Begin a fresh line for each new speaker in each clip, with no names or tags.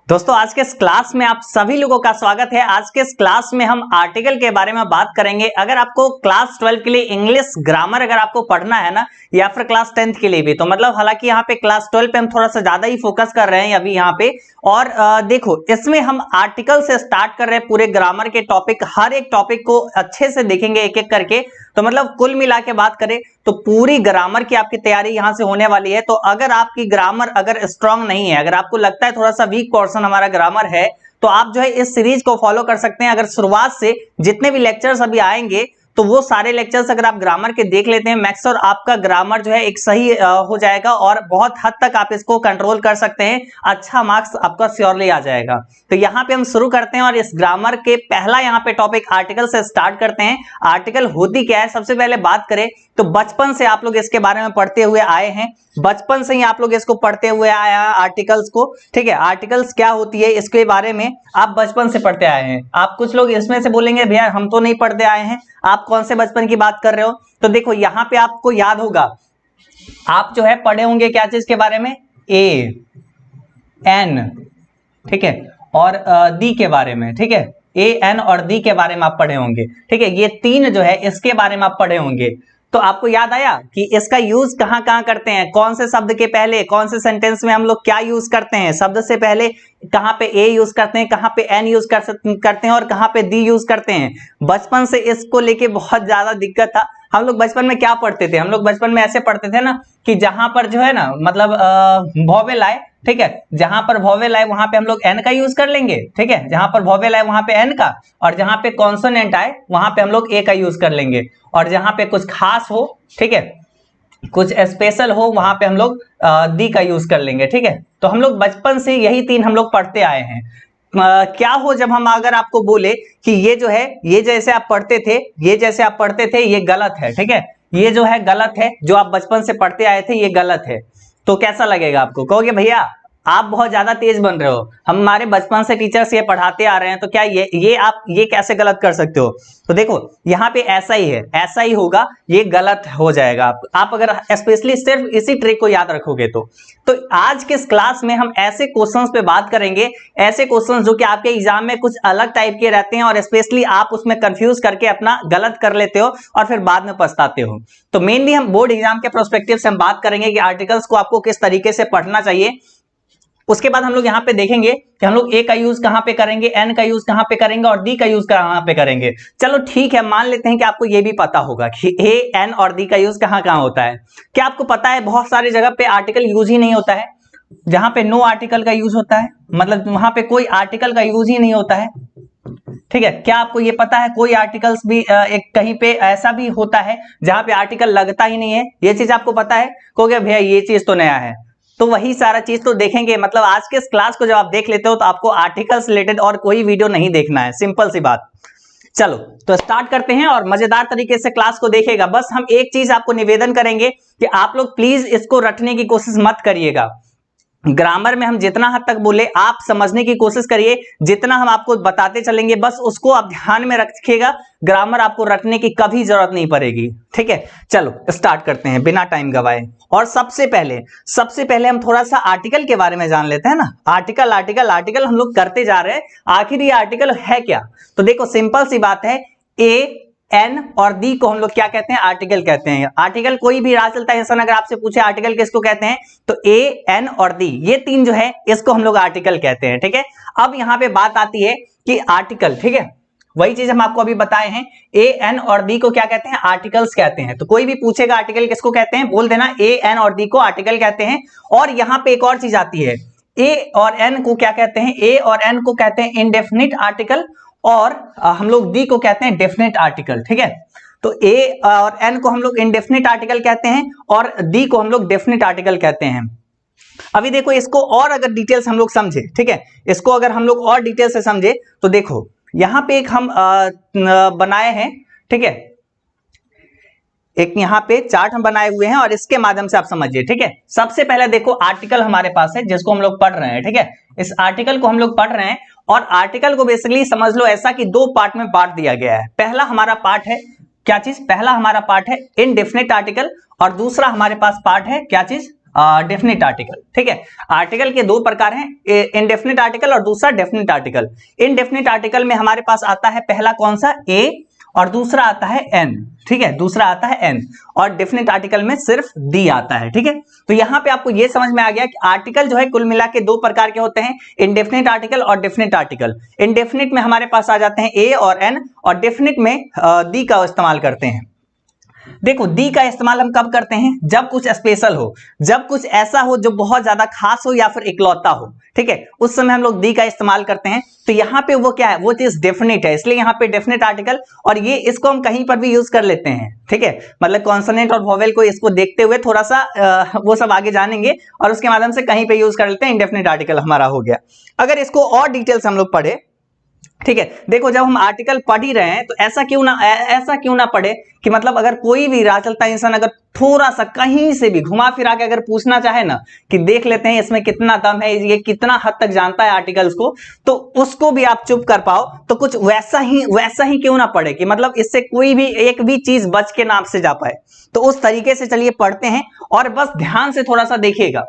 दोस्तों आज के इस क्लास में आप सभी लोगों का स्वागत है। आज के इस क्लास में हम आर्टिकल के बारे में बात करेंगे। अगर आपको क्लास 12 के लिए इंग्लिश ग्रामर अगर आपको पढ़ना है ना, या फिर क्लास 10th के लिए भी, तो मतलब हालांकि यहाँ पे क्लास 12 पे हम थोड़ा सा ज्यादा ही फोकस कर रहे हैं अभी यहाँ पे। और देखो इसमें हम आर्टिकल से स्टार्ट कर रहे हैं, पूरे ग्रामर के टॉपिक, हर एक टॉपिक को अच्छे से देखेंगे एक एक करके। तो मतलब कुल मिला के बात करें तो पूरी ग्रामर की आपकी तैयारी यहां से होने वाली है। तो अगर आपकी ग्रामर अगर स्ट्रांग नहीं है, अगर आपको लगता है थोड़ा सा वीक पोर्शन हमारा ग्रामर है, तो आप जो है इस सीरीज को फॉलो कर सकते हैं। अगर शुरुआत से जितने भी लेक्चर्स अभी आएंगे तो वो सारे लेक्चर्स अगर आप ग्रामर के देख लेते हैं, मैक्स और आपका ग्रामर जो है एक सही हो जाएगा और बहुत हद तक आप इसको कंट्रोल कर सकते हैं। अच्छा मार्क्स आपका श्योरली आ जाएगा। तो यहाँ पे हम शुरू करते हैं और इस ग्रामर के पहला यहाँ पे टॉपिक आर्टिकल से स्टार्ट करते हैं। आर्टिकल होती क्या है, सबसे पहले बात करें तो बचपन से आप लोग इसके बारे में पढ़ते हुए आए हैं, बचपन से ही आप लोग इसको पढ़ते हुए आए हैं आर्टिकल्स को। ठीक है, आर्टिकल्स क्या होती है इसके बारे में आप बचपन से पढ़ते आए हैं। आप कुछ लोग इसमें से बोलेंगे भैया हम तो नहीं पढ़ते आए हैं, आप कौन से बचपन की बात कर रहे हो। तो देखो यहाँ पे आपको याद होगा, आप जो है पढ़े होंगे क्या चीज के बारे में, ए एन, ठीक है, और दी के बारे में। ठीक है, ए एन और दी के बारे में आप पढ़े होंगे। ठीक है, ये तीन जो है इसके बारे में आप पढ़े होंगे। तो आपको याद आया कि इसका यूज कहां कहां करते हैं, कौन से शब्द के पहले, कौन से सेंटेंस में हम लोग क्या यूज करते हैं, शब्द से पहले कहां पे ए यूज करते हैं, कहां पे एन यूज करते हैं और कहां पे दी यूज करते हैं। बचपन से इसको लेके बहुत ज्यादा दिक्कत था। हम लोग बचपन में क्या पढ़ते थे, हम लोग बचपन में ऐसे पढ़ते थे ना कि जहां पर जो है ना मतलब वोवेल आए, ठीक है, जहां पर वोवेल आए वहां पे हम लोग एन का यूज कर लेंगे। ठीक है, जहां पर वोवेल आए वहां पे एन का, और जहां पे कॉन्सोनेंट आए वहां पे हम लोग ए का यूज कर लेंगे। और जहां पे कुछ खास हो, ठीक है, कुछ स्पेशल हो, वहां पे हम लोग दी का यूज कर लेंगे। ठीक है, तो हम लोग बचपन से यही तीन हम लोग पढ़ते आए हैं। क्या हो जब हम अगर आपको बोले कि ये जो है, ये जैसे आप पढ़ते थे, ये जैसे आप पढ़ते थे ये गलत है। ठीक है, ये जो है गलत है, जो आप बचपन से पढ़ते आए थे ये गलत है, तो कैसा लगेगा आपको? कहोगे भैया आप बहुत ज्यादा तेज बन रहे हो, हमारे बचपन से टीचर्स ये पढ़ाते आ रहे हैं, तो क्या ये आप ये कैसे गलत कर सकते हो? तो देखो यहाँ पे ऐसा ही है, ऐसा ही होगा, ये गलत हो जाएगा। आप अगर स्पेशली सिर्फ इसी ट्रिक को याद रखोगे तो आज के इस क्लास में हम ऐसे क्वेश्चंस पे बात करेंगे, ऐसे क्वेश्चंस जो कि आपके एग्जाम में कुछ अलग टाइप के रहते हैं और स्पेशली आप उसमें कंफ्यूज करके अपना गलत कर लेते हो और फिर बाद में पछताते हो। तो मेनली हम बोर्ड एग्जाम के प्रोस्पेक्टिव से हम बात करेंगे कि आर्टिकल्स को आपको किस तरीके से पढ़ना चाहिए। उसके बाद हम लोग यहाँ पे देखेंगे कि हम लोग ए का यूज कहां पे करेंगे, एन का यूज कहां पे करेंगे और डी का यूज कहां पे करेंगे। चलो ठीक है, मान लेते हैं कि आपको ये भी पता होगा कि ए एन और डी का यूज कहां कहां होता है। क्या आपको पता है बहुत सारी जगह पे आर्टिकल यूज ही नहीं होता है, जहां पे नो आर्टिकल का यूज होता है, मतलब वहां पे कोई आर्टिकल का यूज ही नहीं होता है। ठीक है, क्या आपको ये पता है कोई आर्टिकल्स भी एक कहीं पे ऐसा भी होता है जहां पे आर्टिकल लगता ही नहीं है? ये चीज आपको पता है? कहोगे भैया ये चीज तो नया है। तो वही सारा चीज तो देखेंगे, मतलब आज के इस क्लास को जब आप देख लेते हो तो आपको आर्टिकल्स रिलेटेड और कोई वीडियो नहीं देखना है, सिंपल सी बात। चलो तो स्टार्ट करते हैं और मजेदार तरीके से क्लास को देखिएगा। बस हम एक चीज आपको निवेदन करेंगे कि आप लोग प्लीज इसको रटने की कोशिश मत करिएगा। ग्रामर में हम जितना हद तक बोले आप समझने की कोशिश करिए, जितना हम आपको बताते चलेंगे बस उसको आप ध्यान में रखिएगा। ग्रामर आपको रटने की कभी जरूरत नहीं पड़ेगी। ठीक है, चलो स्टार्ट करते हैं बिना टाइम गवाए। और सबसे पहले हम थोड़ा सा आर्टिकल के बारे में जान लेते हैं ना। आर्टिकल आर्टिकल आर्टिकल हम लोग करते जा रहे हैं, आखिर ये आर्टिकल है क्या? तो देखो सिंपल सी बात है, ए एन और दी को हम लोग क्या कहते हैं? आर्टिकल कहते हैं। आर्टिकल कोई भी राह चलता है इंसान अगर आपसे पूछे आर्टिकल किसको कहते हैं, तो ए एन और दी ये तीन जो है इसको हम लोग आर्टिकल कहते हैं। ठीक है, अब यहाँ पे बात आती है कि आर्टिकल, ठीक है, वही चीज हम आपको अभी बताए हैं, ए एन और दी को क्या कहते हैं? आर्टिकल्स कहते हैं। तो कोई भी पूछेगा आर्टिकल किसको कहते हैं, बोल देना ए एन और दी को आर्टिकल कहते हैं। और यहाँ पे एक और चीज आती है, ए और एन को क्या कहते हैं? ए और एन को कहते हैं इंडेफिनिट आर्टिकल और हम लोग दी को कहते हैं डेफिनेट आर्टिकल। ठीक है, तो ए और एन को हम लोग इंडेफिनिट आर्टिकल कहते हैं और दी को हम लोग डेफिनेट आर्टिकल कहते हैं। अभी देखो इसको और अगर डिटेल्स हम लोग समझे, ठीक है, इसको अगर हम लोग और डिटेल से समझे तो देखो यहां पे एक हम बनाए हैं, ठीक है, एक यहाँ पे चार्ट हम बनाए हुए हैं और इसके माध्यम से आप समझिए। ठीक है, सबसे पहले देखो आर्टिकल हमारे पास है जिसको हम लोग पढ़ रहे हैं। ठीक है, इस आर्टिकल को हम लोग पढ़ रहे हैं और आर्टिकल को बेसिकली समझ लो ऐसा कि दो पार्ट में बांट दिया गया है। पहला हमारा पार्ट है क्या चीज? पहला हमारा पार्ट है इनडेफिनिट आर्टिकल और दूसरा हमारे पास पार्ट है क्या चीज? Definite article. ठीक है, आर्टिकल के दो प्रकार हैं, इनडेफिनेट आर्टिकल और दूसरा डेफिनेट आर्टिकल। इनडेफिनेट आर्टिकल में हमारे पास आता है पहला कौन सा, ए, और दूसरा आता है एन। ठीक है, दूसरा आता है एन, और डेफिनेट आर्टिकल में सिर्फ दी आता है। ठीक है, तो यहां पे आपको ये समझ में आ गया कि आर्टिकल जो है कुल मिला के दो प्रकार के होते हैं, इनडेफिनेट आर्टिकल और डेफिनेट आर्टिकल। इनडेफिनेट में हमारे पास आ जाते हैं ए और एन, और डेफिनेट में दी का इस्तेमाल करते हैं। देखो, दी का इस्तेमाल हम कब करते हैं, जब कुछ स्पेशल हो, जब कुछ ऐसा हो जो बहुत ज्यादा खास हो या फिर इकलौता हो। ठीक है, उस समय हम लोग दी का इस्तेमाल करते हैं। तो यहाँ पे वो क्या है, वो चीज डेफिनेट है, इसलिए यहाँ पे डेफिनेट आर्टिकल, और ये इसको हम कहीं पर भी यूज कर लेते हैं। ठीक है, मतलब कॉन्सोनेंट और वोवेल को इसको देखते हुए थोड़ा सा वो सब आगे जानेंगे, और उसके माध्यम से कहीं पे यूज कर लेते हैं, इंडेफिनेट आर्टिकल हमारा हो गया। अगर इसको और डिटेल से हम लोग पढ़े, ठीक है, देखो जब हम आर्टिकल पढ़ ही रहे हैं तो ऐसा क्यों ना पढ़े कि मतलब अगर कोई भी राह चलता इंसान अगर थोड़ा सा कहीं से भी घुमा फिरा के अगर पूछना चाहे ना कि देख लेते हैं इसमें कितना दम है, ये कितना हद तक जानता है आर्टिकल्स को, तो उसको भी आप चुप कर पाओ, तो कुछ वैसा ही क्यों ना पढ़े कि मतलब इससे कोई भी एक भी चीज बच के नाम से जा पाए। तो उस तरीके से चलिए पढ़ते हैं, और बस ध्यान से थोड़ा सा देखिएगा।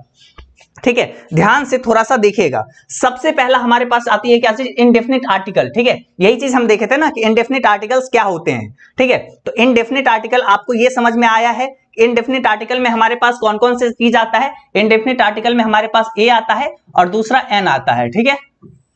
ठीक है, ध्यान से थोड़ा सा देखिएगा। सबसे पहला हमारे पास आती है क्या चीज, इनडेफिनेट आर्टिकल। ठीक है, यही चीज हम देखे थे ना कि इनडेफिनेट आर्टिकल्स क्या होते हैं। ठीक है, तो इनडेफिनेट आर्टिकल आपको ये समझ में आया है। इनडेफिनेट आर्टिकल में हमारे पास कौन कौन से चीज आता है, इनडेफिनेट आर्टिकल में हमारे पास ए आता है और दूसरा एन आता है। ठीक है,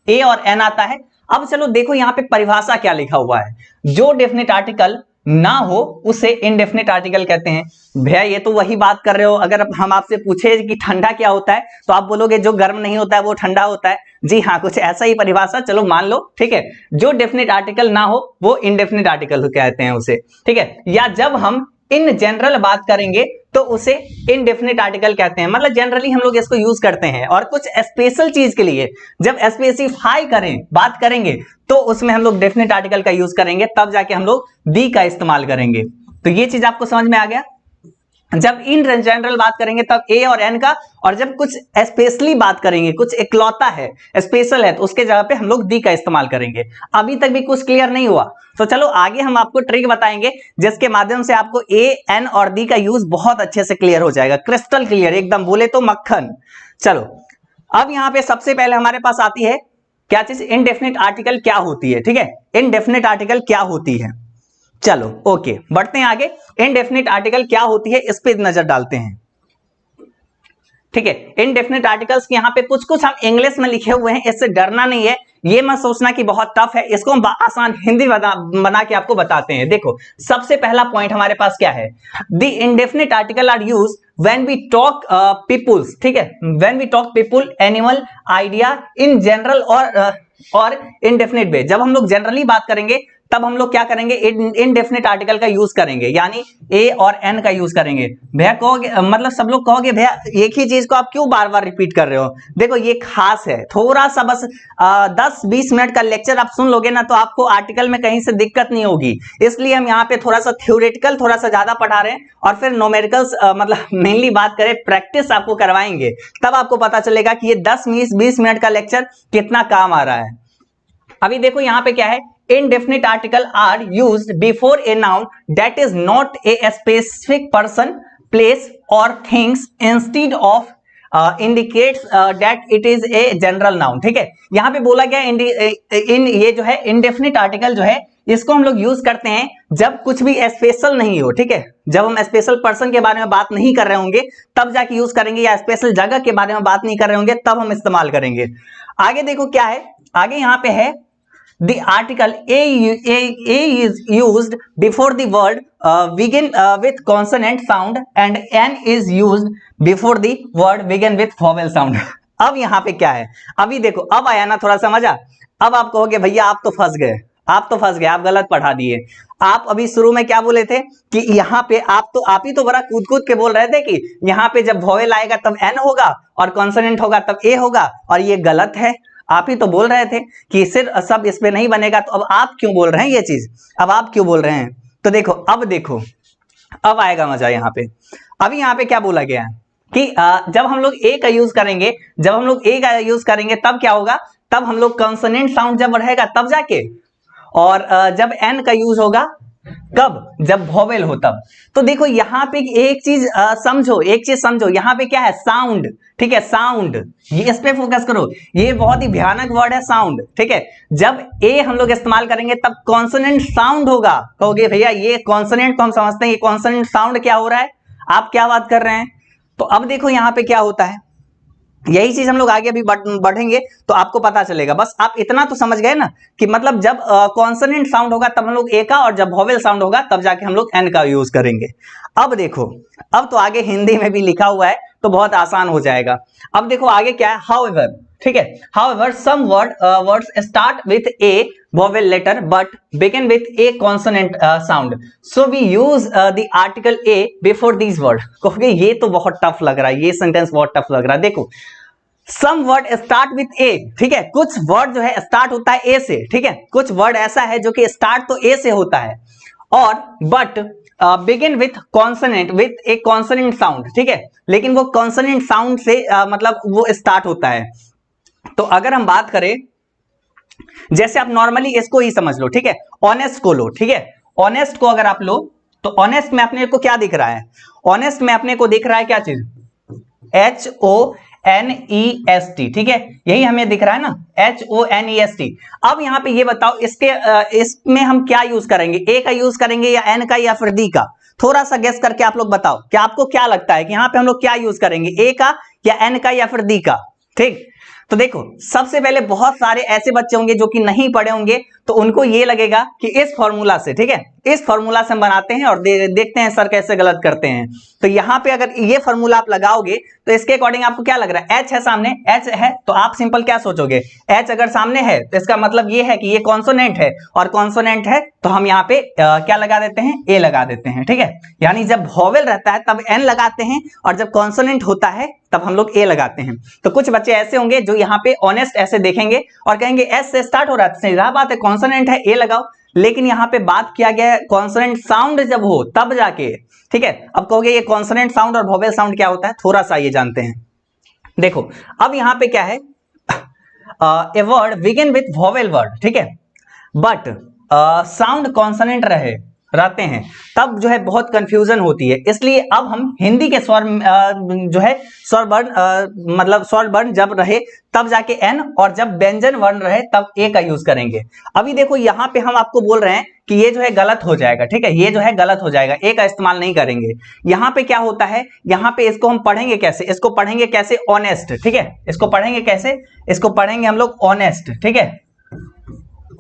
ए और एन आता है। अब चलो देखो यहाँ पे परिभाषा क्या लिखा हुआ है, जो डेफिनेट आर्टिकल ना हो उसे इनडेफिनेट आर्टिकल कहते हैं। भैया ये तो वही बात कर रहे हो, अगर हम आपसे पूछे कि ठंडा क्या होता है तो आप बोलोगे जो गर्म नहीं होता है वो ठंडा होता है। जी हाँ, कुछ ऐसा ही परिभाषा, चलो मान लो। ठीक है, जो डेफिनेट आर्टिकल ना हो वो इनडेफिनेट आर्टिकल कहते हैं उसे। ठीक है, या जब हम इन जनरल बात करेंगे तो उसे इनडेफिनेट आर्टिकल कहते हैं, मतलब जनरली हम लोग इसको यूज करते हैं। और कुछ स्पेशल चीज के लिए जब स्पेसिफाई करें, बात करेंगे, तो उसमें हम लोग डेफिनेट आर्टिकल का यूज करेंगे, तब जाके हम लोग दी का इस्तेमाल करेंगे। तो ये चीज आपको समझ में आ गया। जब इन जनरल बात करेंगे तब ए और एन का, और जब कुछ स्पेशली बात करेंगे, कुछ इकलौता है, स्पेशल है, तो उसके जगह पे हम लोग दी का इस्तेमाल करेंगे। अभी तक भी कुछ क्लियर नहीं हुआ तो चलो आगे हम आपको ट्रिक बताएंगे जिसके माध्यम से आपको ए, एन और दी का यूज बहुत अच्छे से क्लियर हो जाएगा, क्रिस्टल क्लियर एकदम, बोले तो मक्खन। चलो अब यहां पे सबसे पहले हमारे पास आती है क्या चीज, इनडेफिनेट आर्टिकल क्या होती है। ठीक है, इनडेफिनेट आर्टिकल क्या होती है। चलो ओके, बढ़ते हैं आगे। इनडेफिनेट आर्टिकल क्या होती है इस पे नजर डालते हैं। ठीक है, इनडेफिनेट आर्टिकल्स के यहाँ पे कुछ कुछ हम इंग्लिश में लिखे हुए हैं, इससे डरना नहीं है, ये मत सोचना कि बहुत टफ है, इसको हम आसान हिंदी बना के आपको बताते हैं। देखो सबसे पहला पॉइंट हमारे पास क्या है, the indefinite article are use when we talk peoples. ठीक है, when we talk people, animal, idea in general और इनडेफिनेट वे। जब हम लोग जनरली बात करेंगे तब हम लोग क्या करेंगे, इनडेफिनेट आर्टिकल का यूज करेंगे, यानी ए और एन का यूज करेंगे। भैया कहोगे, मतलब सब लोग कहोगे भैया एक ही चीज को आप क्यों बार बार रिपीट कर रहे हो। देखो ये खास है, थोड़ा सा बस 10-20 मिनट का लेक्चर आप सुन लोगे ना तो आपको आर्टिकल में कहीं से दिक्कत नहीं होगी। इसलिए हम यहाँ पे थोड़ा सा थ्योरेटिकल थोड़ा सा ज्यादा पढ़ा रहे हैं, और फिर न्यूमेरिकल्स मतलब मेनली बात करें प्रैक्टिस आपको करवाएंगे, तब आपको पता चलेगा कि ये 10-20 मिनट का लेक्चर कितना काम आ रहा है। अभी देखो यहाँ पे क्या है, indefinite article are used before a noun that is not a specific person, place or things instead of indicates that it is a general noun। ठीक है, यहाँ पे बोला गया ये जो है indefinite article जो है इसको हम लोग यूज करते हैं जब कुछ भी स्पेशल नहीं हो। ठीक है, जब हम स्पेशल पर्सन के बारे में बात नहीं कर रहे होंगे तब जाके यूज करेंगे, या स्पेशल जगह के बारे में बात नहीं कर रहे होंगे तब हम इस्तेमाल करेंगे। आगे देखो क्या है, आगे यहाँ पे है the article a is used before the word begin with consonant sound and n is used before the word begin with vowel sound। अब यहाँ पे क्या है, अभी देखो अब आया ना थोड़ा समझा। अब आप कहोगे भैया आप तो फंस गए, आप गलत पढ़ा दिए। आप अभी शुरू में क्या बोले थे कि यहाँ पे आप ही तो बड़ा कूद के बोल रहे थे कि यहाँ पे जब वोवेल आएगा तब एन होगा और कॉन्सोनेंट होगा तब ए होगा, और ये गलत है। आप ही तो बोल रहे थे कि सिर्फ सब इस पे नहीं बनेगा, तो अब आप क्यों बोल रहे हैं ये चीज, अब आप क्यों बोल रहे हैं। तो देखो अब आएगा मजा यहाँ पे। अभी यहाँ पे क्या बोला गया है कि जब हम लोग ए का यूज करेंगे तब क्या होगा, तब हम लोग कॉन्सोनेंट साउंड जब रहेगा तब जाके, और जब एन का यूज होगा कब? जब वॉवेल हो तब। तो देखो यहां पे एक चीज समझो, यहां पे क्या है? साउंड, ठीक है, साउंड, ये इस पे फोकस करो, ये बहुत ही भयानक वर्ड है साउंड, ठीक है। जब ए हम लोग इस्तेमाल करेंगे तब कॉन्सोनेंट साउंड होगा। कहोगे भैया ये कॉन्सोनेंट तो हम समझते हैं, ये कॉन्सोनेंट साउंड क्या हो रहा है, आप क्या बात कर रहे हैं? तो अब देखो यहां पे क्या होता है, यही चीज हम लोग आगे अभी बढ़ेंगे तो आपको पता चलेगा। बस आप इतना तो समझ गए ना कि मतलब जब कॉन्सोनेंट साउंड होगा तब हम लोग ए का, और जब वॉवेल साउंड होगा तब जाके हम लोग एन का यूज करेंगे। अब देखो, अब तो आगे हिंदी में भी लिखा हुआ है तो बहुत आसान हो जाएगा। अब देखो आगे क्या है, हाउएवर, ठीक है। However some words start with a vowel letter but begin with a consonant sound, so we use the article a before these words। कहोगे ये तो बहुत टफ लग रहा है, ये सेंटेंस बहुत टफ लग रहा है। देखो सम वर्ड स्टार्ट विथ ए, ठीक है, कुछ वर्ड जो है स्टार्ट होता है ए से, ठीक है, कुछ वर्ड ऐसा है जो कि स्टार्ट तो ए से होता है, और but begin with consonant with A consonant sound, ठीक है, लेकिन वो कॉन्सोनेंट साउंड से मतलब वो स्टार्ट होता है। तो अगर हम बात करें, जैसे आप नॉर्मली इसको ही समझ लो, ठीक है, ऑनेस्ट को लो, ठीक है, ऑनेस्ट को अगर आप लो तो ऑनेस्ट में अपने को क्या दिख रहा है? ऑनेस्ट में अपने को दिख रहा है क्या चीज? HONEST, ठीक है, यही हमें दिख रहा है ना, HONEST। अब यहां पे ये बताओ इसमें हम क्या यूज करेंगे, ए का यूज करेंगे या एन का या फिर डी का? थोड़ा सा गेस करके आप लोग बताओ, क्या आपको क्या लगता है कि यहां पे हम लोग क्या यूज करेंगे, ए का या एन का या फिर डी का? ठीक, तो देखो सबसे पहले बहुत सारे ऐसे बच्चे होंगे जो कि नहीं पढ़े होंगे, तो उनको ये लगेगा कि इस फॉर्मूला से, ठीक है, इस फॉर्मूला से हम बनाते हैं और देखते हैं सर कैसे गलत करते हैं। तो यहां पे अगर ये फॉर्मूला आप लगाओगे तो इसके अकॉर्डिंग आपको क्या लग रहा है? एच है सामने, एच है तो आप सिंपल क्या सोचोगे, एच अगर सामने है तो इसका मतलब ये है कि ये कॉन्सोनेंट है, और कॉन्सोनेंट है तो हम यहाँ पे क्या लगा देते हैं? ए लगा देते हैं, ठीक है। यानी जब वॉवेल रहता है तब एन लगाते हैं, और जब कॉन्सोनेंट होता है तब हम लोग ए लगाते हैं। तो कुछ बच्चे ऐसे होंगे जो यहाँ पे ऑनेस्ट ऐसे देखेंगे और कहेंगे एस से स्टार्ट हो रहा है, सही बात है, कॉन्सोनेंट है, ए लगाओ। लेकिन यहाँ पे बात किया गया है कॉन्सोनेंट साउंड जब हो तब जाके, ठीक है। अब कहोगे ये कॉन्सोनेंट साउंड और वॉवेल साउंड क्या होता है, थोड़ा सा ये जानते हैं। देखो अब यहाँ पे क्या है, a word begin with vowel word, ठीक है, बट साउंड कॉन्सोनेंट रहते हैं, तब जो है बहुत कंफ्यूजन होती है। इसलिए अब हम हिंदी के स्वर जो है स्वर वर्ण मतलब स्वर वर्ण जब रहे तब जाके एन, और जब व्यंजन वर्ण रहे तब ए का यूज करेंगे। अभी देखो यहाँ पे हम आपको बोल रहे हैं कि ये जो है गलत हो जाएगा, ठीक है, ये जो है गलत हो जाएगा, ए का इस्तेमाल नहीं करेंगे। यहाँ पे क्या होता है, यहाँ पे इसको हम पढ़ेंगे कैसे? इसको पढ़ेंगे कैसे? ऑनेस्ट, ठीक है, इसको पढ़ेंगे कैसे? इसको पढ़ेंगे हम लोग ऑनेस्ट, ठीक है,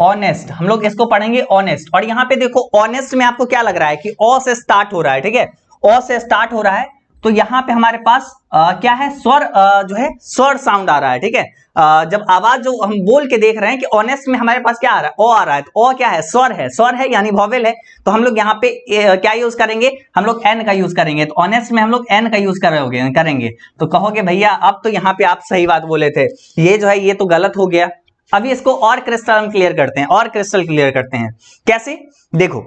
ऑनेस्ट, हम लोग इसको पढ़ेंगे ऑनेस्ट। और यहाँ पे देखो ऑनेस्ट में आपको क्या लग रहा है कि ओ से स्टार्ट हो रहा है, ठीक है, ओ से स्टार्ट हो रहा है, तो यहाँ पे हमारे पास क्या है, स्वर जो है स्वर साउंड आ रहा है, ठीक है। जब आवाज जो हम बोल के देख रहे हैं कि ऑनेस्ट में हमारे पास क्या आ रहा है, ओ आ रहा है, तो ओ क्या है? स्वर है यानी वॉवेल है। तो हम लोग यहाँ पे क्या यूज करेंगे? हम लोग एन का यूज करेंगे। तो ऑनेस्ट में हम लोग एन का यूज करेंगे। तो कहोगे भैया अब तो यहाँ पे आप सही बात बोले थे, ये जो है ये तो गलत हो गया। अभी इसको और क्रिस्टल क्लियर करते हैं, और क्रिस्टल क्लियर करते हैं कैसे? देखो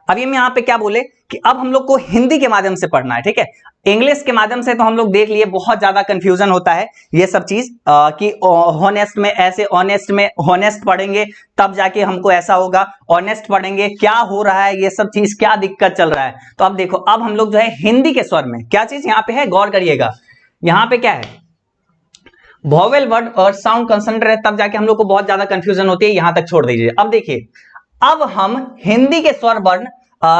अभी हम यहाँ पे क्या बोले कि अब हम लोग को हिंदी के माध्यम से पढ़ना है, ठीक है। इंग्लिश के माध्यम से तो हम लोग देख लिए बहुत ज्यादा कंफ्यूजन होता है ये सब चीज कि हॉनेस्ट में ऐसे, ऑनेस्ट में हॉनेस्ट पढ़ेंगे तब जाके हमको ऐसा होगा, ऑनेस्ट पढ़ेंगे क्या हो रहा है, ये सब चीज क्या दिक्कत चल रहा है। तो अब देखो अब हम लोग जो है हिंदी के स्वर में क्या चीज यहाँ पे है, गौर करिएगा, यहाँ पे क्या है, वॉवेल वर्ड और साउंड कंसोनेंट रहे तब जाके हम लोग को बहुत ज्यादा कंफ्यूजन होती है, यहां तक छोड़ दीजिए। अब देखिए अब हम हिंदी के स्वर वर्ण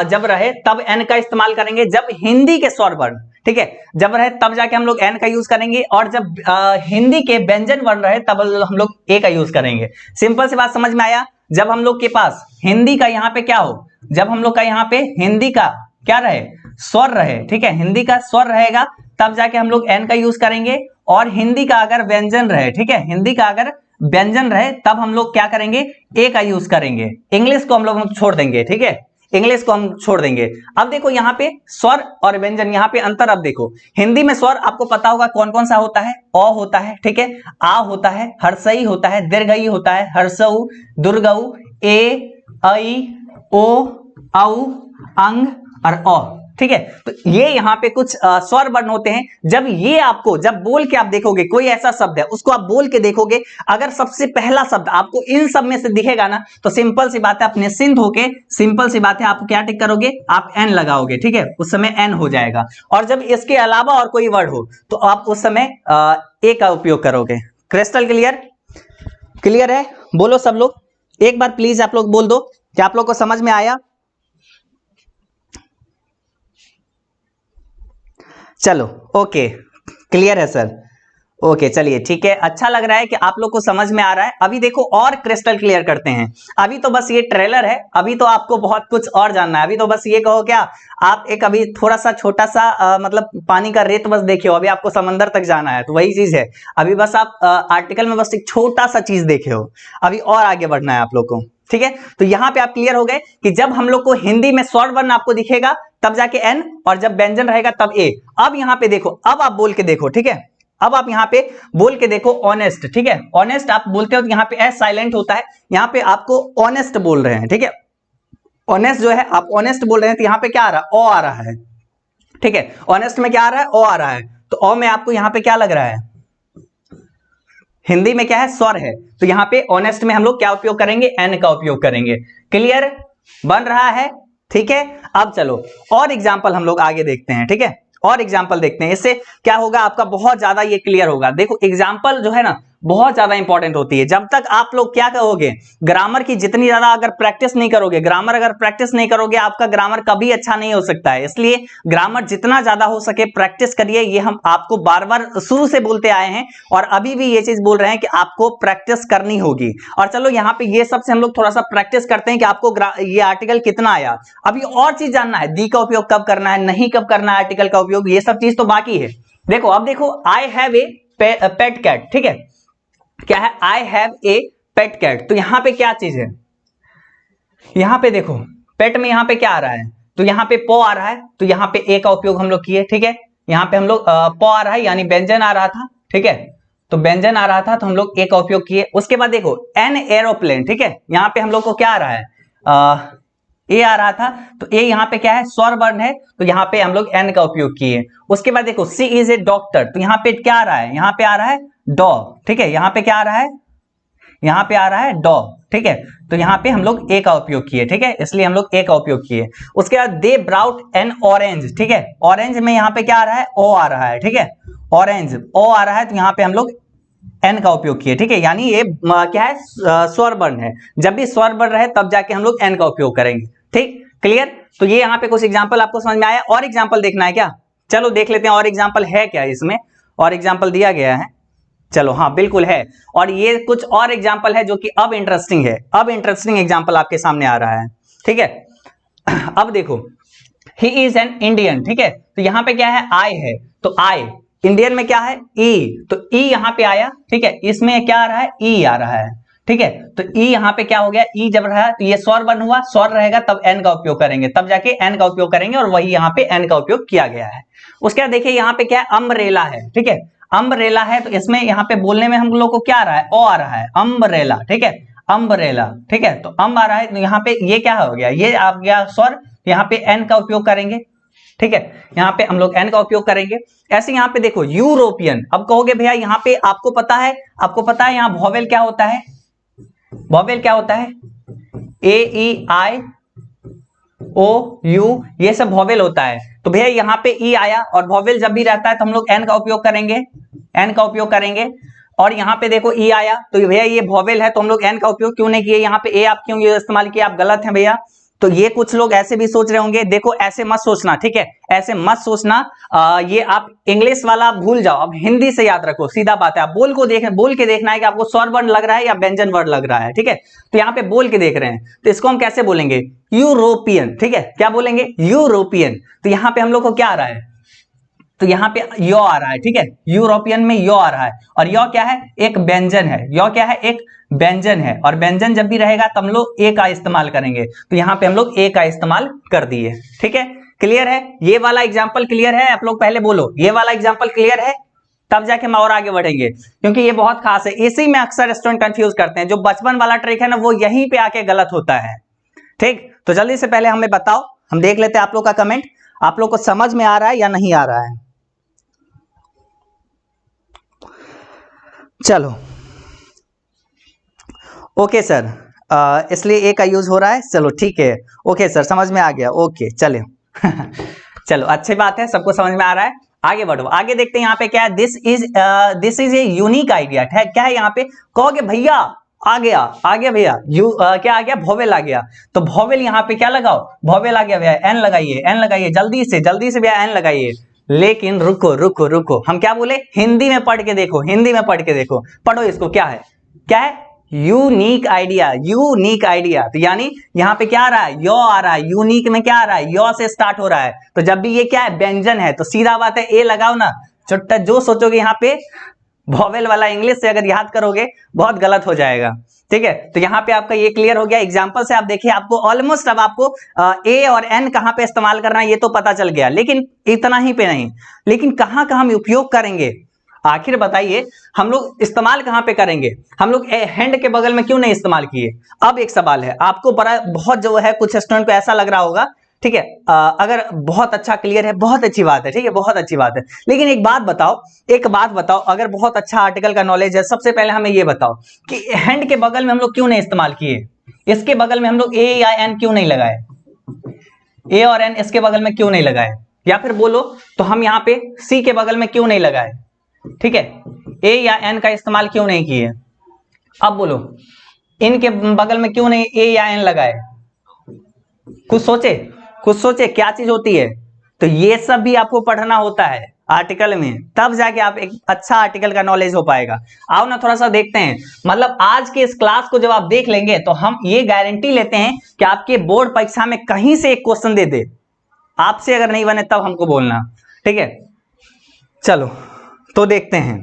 जब रहे तब एन का इस्तेमाल करेंगे, जब हिंदी के स्वर वर्ण, ठीक है, जब रहे तब जाके हम लोग एन का यूज करेंगे, और जब हिंदी के व्यंजन वर्ण रहे तब हम लोग ए का यूज करेंगे। सिंपल सी बात समझ में आया? जब हम लोग के पास हिंदी का यहाँ पे क्या हो, जब हम लोग का यहाँ पे हिंदी का क्या रहे, स्वर रहे, ठीक है, हिंदी का स्वर रहेगा तब जाके हम लोग एन का यूज करेंगे। और हिंदी का अगर व्यंजन रहे, ठीक है, हिंदी का अगर व्यंजन रहे तब हम लोग क्या करेंगे, ए का यूज करेंगे। इंग्लिश को हम लोग छोड़ देंगे, ठीक है, इंग्लिश को हम छोड़ देंगे। अब देखो यहाँ पे स्वर और व्यंजन, यहाँ पे अंतर अब देखो, हिंदी में स्वर आपको पता होगा कौन कौन सा होता है, अ होता है, ठीक है, आ होता है, हर्षई होता है, दीर्घई होता है, हर्षऊ, दुर्गऊ, ए, ऐ, ओ, औ, अंग और अ, ठीक है। तो ये यहाँ पे कुछ स्वर वर्ण होते हैं। जब ये आपको, जब बोल के आप देखोगे कोई ऐसा शब्द है, उसको आप बोल के देखोगे, अगर सबसे पहला शब्द आपको इन सब में से दिखेगा ना, तो सिंपल सी बात है, आप निश्चिंत होके, सिंपल सी बात है, आप क्या टिक करोगे, आप एन लगाओगे, ठीक है, उस समय एन हो जाएगा। और जब इसके अलावा और कोई वर्ड हो तो आप उस समय ए का उपयोग करोगे। Crystal clear? क्लियर है? बोलो सब लोग एक बार प्लीज, आप लोग बोल दो कि आप लोग को समझ में आया। चलो ओके, क्लियर है सर? ओके चलिए ठीक है, अच्छा लग रहा है कि आप लोग को समझ में आ रहा है। अभी देखो और क्रिस्टल क्लियर करते हैं। अभी तो बस ये ट्रेलर है, अभी तो आपको बहुत कुछ और जानना है। अभी तो बस ये कहो क्या, आप एक अभी थोड़ा सा छोटा सा मतलब पानी का रेत बस देखे हो, अभी आपको समंदर तक जाना है, तो वही चीज है। अभी बस आप आर्टिकल में बस एक छोटा सा चीज देखे हो, अभी और आगे बढ़ना है आप लोग को, ठीक है। तो यहां पे आप क्लियर हो गए कि जब हम लोग को हिंदी में स्वर वर्ण आपको दिखेगा तब जाके एन, और जब व्यंजन रहेगा तब ए। अब यहां पे देखो, अब आप बोल के देखो, ठीक है, अब आप यहां पे बोल के देखो ऑनेस्ट, ठीक है। ऑनेस्ट आप बोलते हो तो यहां पे एस साइलेंट होता है, यहां पे आपको ऑनेस्ट बोल रहे हैं, ठीक है। ऑनेस्ट जो है, आप ऑनेस्ट बोल रहे हैं तो यहां पे क्या आ रहा है, ओ आ रहा है, ठीक है। ऑनेस्ट में क्या आ रहा है, ओ आ रहा है। तो ओ में आपको यहां पे क्या लग रहा है, हिंदी में क्या है, स्वर है। तो यहां पे ऑनेस्ट में हम लोग क्या उपयोग करेंगे, एन का उपयोग करेंगे। क्लियर बन रहा है? ठीक है। अब चलो और एग्जांपल हम लोग आगे देखते हैं, ठीक है, और एग्जांपल देखते हैं। इससे क्या होगा, आपका बहुत ज्यादा ये क्लियर होगा। देखो एग्जांपल जो है ना बहुत ज्यादा इंपॉर्टेंट होती है। जब तक आप लोग क्या कहोगे, ग्रामर की जितनी ज्यादा अगर प्रैक्टिस नहीं करोगे, ग्रामर अगर प्रैक्टिस नहीं करोगे, आपका ग्रामर कभी अच्छा नहीं हो सकता है। इसलिए ग्रामर जितना ज्यादा हो सके प्रैक्टिस करिए। ये हम आपको बार बार शुरू से बोलते आए हैं और अभी भी ये चीज बोल रहे हैं कि आपको प्रैक्टिस करनी होगी। और चलो यहाँ पे ये सबसे हम लोग थोड़ा सा प्रैक्टिस करते हैं कि आपको ये आर्टिकल कितना आया। अभी और चीज जानना है, दी का उपयोग कब करना है, नहीं कब करना है आर्टिकल का उपयोग, ये सब चीज तो बाकी है। देखो अब देखो, I have a pet cat, ठीक है, क्या है, I have a pet cat. तो यहां पे क्या चीज है, यहां पे देखो पेट में यहां पे क्या आ रहा है, तो यहां पे पो आ रहा है, तो यहां पे ए का उपयोग हम लोग किए, ठीक है। यहां पे हम लोग पो आ रहा है यानी व्यंजन आ रहा था, ठीक है, तो व्यंजन आ रहा था तो हम लोग ए का उपयोग किए। उसके बाद देखो एन एरोप्लेन, ठीक है, यहां पे हम लोग को क्या आ रहा है, ए आ रहा था, तो ए यहां पे क्या है, स्वर वर्ण है, तो यहां पे हम लोग एन का उपयोग किए। उसके बाद देखो सी इज ए डॉक्टर, तो यहां पे क्या आ रहा है, यहां पे आ रहा है डॉग, ठीक है, यहां पे क्या आ रहा है, यहां पे आ रहा है डॉग, ठीक है, तो यहां पे हम लोग ए का उपयोग किए, ठीक है, इसलिए हम लोग ए का उपयोग किए। उसके बाद दे ब्राउट एन ऑरेंज, ठीक है, ऑरेंज में यहां पे क्या आ रहा है, ओ आ रहा है, ठीक है, ऑरेंज ओ आ रहा है, तो यहां पे हम लोग एन का उपयोग किए, ठीक है, यानी ये क्या है, स्वर वर्ण है। जब भी स्वर वर्ण रहे तब जाके हम लोग एन का उपयोग करेंगे, ठीक, क्लियर। तो ये यहाँ पे कुछ एग्जांपल आपको समझ में आया। और एग्जांपल देखना है क्या, चलो देख लेते हैं और एग्जांपल है क्या इसमें, और एग्जांपल दिया गया है, चलो हाँ बिल्कुल है। और ये कुछ और एग्जांपल है जो कि अब इंटरेस्टिंग है, अब इंटरेस्टिंग एग्जांपल आपके सामने आ रहा है, ठीक है। अब देखो ही इज एन इंडियन, ठीक है, तो यहां पे क्या है, आई है, तो आई, इंडियन में क्या है, ई, तो ई यहां पे आया, ठीक है, इसमें क्या आ रहा है, ई आ रहा है, ठीक है, तो ई यहां पे क्या हो गया, ई जब रहा तो ये स्वर बन हुआ, स्वर रहेगा तब एन का उपयोग करेंगे, तब जाके एन का उपयोग करेंगे, और वही यहां पे एन का उपयोग किया गया है। उसके बाद देखिए यहां पे क्या है, अम्ब्रेला है, ठीक है, अम्ब्रेला है, तो इसमें यहाँ पे बोलने में हम लोग को क्या आ रहा है, ओ आ रहा है, अम्ब्रेला, ठीक है, अम्ब्रेला, ठीक है, तो अम्ब आ रहा है, तो यहाँ पे ये क्या हो गया, ये आ गया स्वर, यहाँ पे एन का उपयोग करेंगे, ठीक है, यहाँ पे हम लोग एन का उपयोग करेंगे। ऐसे यहाँ पे देखो यूरोपियन, अब कहोगे भैया यहाँ पे आपको पता है, आपको पता है यहाँ वॉवेल क्या होता है, वॉवेल क्या होता है, ए ई आई ओ यू, ये सब वॉवेल होता है। तो भैया यहाँ पे ई आया, और वॉवेल जब भी रहता है तो हम लोग एन का उपयोग करेंगे, एन का उपयोग करेंगे। और यहाँ पे देखो ई आया, तो भैया ये वॉवेल है तो हम लोग एन का उपयोग क्यों नहीं किए, यहाँ पे ए आप क्यों इस्तेमाल किए, आप गलत हैं भैया। तो ये कुछ लोग ऐसे भी सोच रहे होंगे, देखो ऐसे मत सोचना, ठीक है, ऐसे मत सोचना, ये आप इंग्लिश वाला भूल जाओ, अब हिंदी से याद रखो, सीधा बात है। आप बोल के देखना है कि आपको स्वर वर्ण लग रहा है या व्यंजन वर्ण लग रहा है, ठीक है। तो यहाँ पे बोल के देख रहे हैं, तो इसको हम कैसे बोलेंगे, यूरोपियन, ठीक है, क्या बोलेंगे, यूरोपियन। तो यहाँ पे हम लोग को क्या आ रहा है, तो यहाँ पे यो आ रहा है, ठीक है, यूरोपियन में यो आ रहा है, और यो क्या है, एक व्यंजन है, यो क्या है, एक व्यंजन है, और व्यंजन जब भी रहेगा तब हम लोग ए का इस्तेमाल करेंगे, तो यहाँ पे हम लोग ए का इस्तेमाल कर दिए, ठीक है, क्लियर है। ये वाला एग्जाम्पल क्लियर है, आप लोग पहले बोलो ये वाला एग्जाम्पल क्लियर है, तब जाके हम और आगे बढ़ेंगे, क्योंकि ये बहुत खास है। इसी में अक्सर स्टूडेंट कंफ्यूज करते हैं, जो बचपन वाला ट्रिक है ना वो यहीं पे आके गलत होता है, ठीक। तो जल्दी से पहले हमें बताओ, हम देख लेते हैं आप लोग का कमेंट। आप लोग को समझ में आ रहा है या नहीं आ रहा है? चलो ओके सर, इसलिए ए का यूज हो रहा है, चलो ठीक है, ओके सर समझ में आ गया, ओके चले चलो अच्छी बात है, सबको समझ में आ रहा है, आगे बढ़ो, आगे देखते हैं यहाँ पे क्या है, this is a unique idea, क्या है यहाँ पे, कहोगे भैया आ गया भैया, क्या आ गया, वोवेल आ गया, तो वोवेल यहाँ पे क्या लगाओ, वोवेल आ गया भैया, एन लगाइए जल्दी से भैया एन लगाइए, लेकिन रुको, हम क्या बोले, हिंदी में पढ़ के देखो, पढ़ो इसको, क्या है यूनिक आइडिया, तो यानी यहाँ पे क्या आ रहा है, यो आ रहा है, यूनिक में क्या आ रहा है, यो से स्टार्ट हो रहा है, तो जब भी ये क्या है, व्यंजन है, तो सीधा बात है ए लगाओ ना, छोटा जो सोचोगे यहाँ पे वोवेल वाला इंग्लिश से अगर याद करोगे बहुत गलत हो जाएगा, ठीक है। तो यहाँ पे आपका ये क्लियर हो गया, एग्जांपल से आप देखिए, आपको ऑलमोस्ट अब आपको ए और एन कहाँ पे इस्तेमाल करना है ये तो पता चल गया, लेकिन इतना ही पे नहीं, लेकिन कहाँ कहाँ हम उपयोग करेंगे, आखिर बताइए, हम लोग इस्तेमाल कहाँ पे करेंगे, हम लोग हैंड के बगल में क्यों नहीं इस्तेमाल किए। अब एक सवाल है, आपको बहुत जो है, कुछ स्टूडेंट को ऐसा लग रहा होगा, ठीक है, अगर बहुत अच्छा क्लियर है, बहुत अच्छी बात है, ठीक है, बहुत अच्छी बात है, लेकिन एक बात बताओ, अगर बहुत अच्छा आर्टिकल का नॉलेज है, सबसे पहले हमें ये बताओ कि हैंड के बगल में हम लोग क्यों नहीं इस्तेमाल किए, इसके बगल में हम लोग ए या एन क्यों नहीं लगाए, ए और एन इसके बगल में क्यों नहीं लगाए, या फिर बोलो तो हम यहाँ पे सी के बगल में क्यों नहीं लगाए, ठीक है, ए या एन का इस्तेमाल क्यों नहीं किए, अब बोलो इनके बगल में क्यों नहीं ए या एन लगाए, कुछ सोचे क्या चीज होती है, तो ये सब भी आपको पढ़ना होता है आर्टिकल में, तब जाके आप एक अच्छा आर्टिकल का नॉलेज हो पाएगा। आओ ना थोड़ा सा देखते हैं, मतलब आज के इस क्लास को जब आप देख लेंगे तो हम ये गारंटी लेते हैं कि आपके बोर्ड परीक्षा में कहीं से एक क्वेश्चन दे दे, आपसे अगर नहीं बने तब हमको बोलना, ठीक है। चलो तो देखते हैं,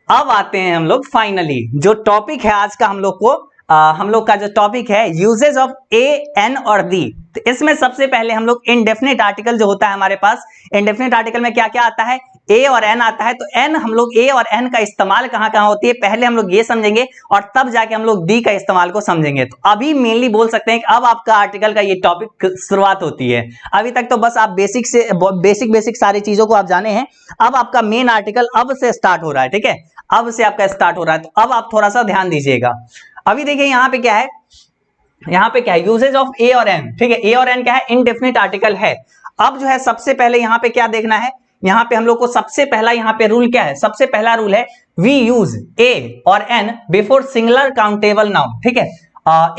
अब आते हैं हम लोग फाइनली जो टॉपिक है आज का, हम लोग का जो टॉपिक है यूजेज ऑफ ए, एन और दी। तो इसमें सबसे पहले हम लोग इनडेफिनेट आर्टिकल जो होता है हमारे पास, इनडेफिनेट आर्टिकल में क्या क्या आता है, ए और एन आता है, तो एन हम लोग ए और एन का इस्तेमाल कहाँ कहाँ होती है पहले हम लोग ये समझेंगे, और तब जाके हम लोग दी का इस्तेमाल को समझेंगे। तो अभी मेनली बोल सकते हैं कि अब आपका आर्टिकल का ये टॉपिक शुरुआत होती है, अभी तक तो बस आप बेसिक सारी चीजों को आप जाने हैं, अब आपका मेन आर्टिकल अब से स्टार्ट हो रहा है, ठीक है, अब से आपका स्टार्ट हो रहा है, तो अब आप थोड़ा सा ध्यान दीजिएगा। अभी देखिए यहाँ पे क्या है, यूजेज ऑफ ए और एन, ठीक है, ए और एन क्या है, इनडेफिनिट आर्टिकल है। अब जो है सबसे पहले यहाँ पे क्या देखना है, यहाँ पे हम लोग को सबसे पहला यहाँ पे रूल क्या है, सबसे पहला रूल है वी यूज ए और an before singular countable noun, ठीक है।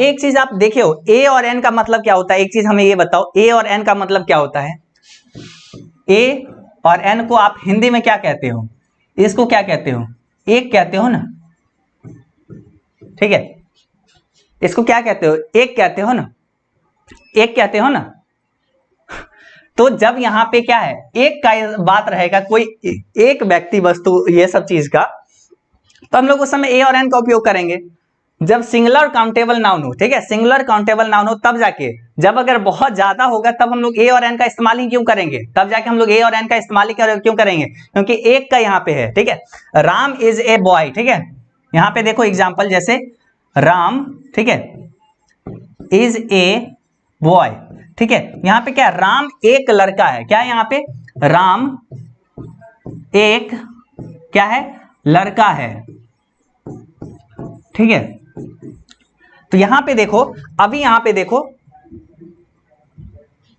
एक चीज आप देखियो, ए और एन का मतलब क्या होता है, एक चीज हमें ये बताओ, ए और एन का मतलब क्या होता है, ए और एन को आप हिंदी में क्या कहते हो, इसको क्या कहते हो, एक कहते हो ना, ठीक है, इसको क्या कहते हो, एक कहते हो ना, तो जब यहाँ पे क्या है, एक का बात रहेगा, कोई एक व्यक्ति वस्तु ये सब चीज का, तो हम लोग उस समय ए और एन का उपयोग करेंगे। जब सिंगुलर काउंटेबल नाउन हो, ठीक है, सिंगुलर काउंटेबल नाउन हो तब जाके, जब अगर बहुत ज्यादा होगा तब हम लोग ए और एन का इस्तेमाल ही क्यों करेंगे, तब जाके हम लोग ए और एन का इस्तेमाल ही क्यों करेंगे, क्योंकि एक का यहाँ पे है, ठीक है, राम इज ए बॉय, ठीक है, यहाँ पे देखो एग्जाम्पल, जैसे राम, ठीक है, इज ए बॉय, ठीक है, यहाँ पे क्या है, राम एक लड़का है, क्या है यहाँ पे, राम एक क्या है, लड़का है, ठीक है। तो यहां पे देखो, अभी यहां पे देखो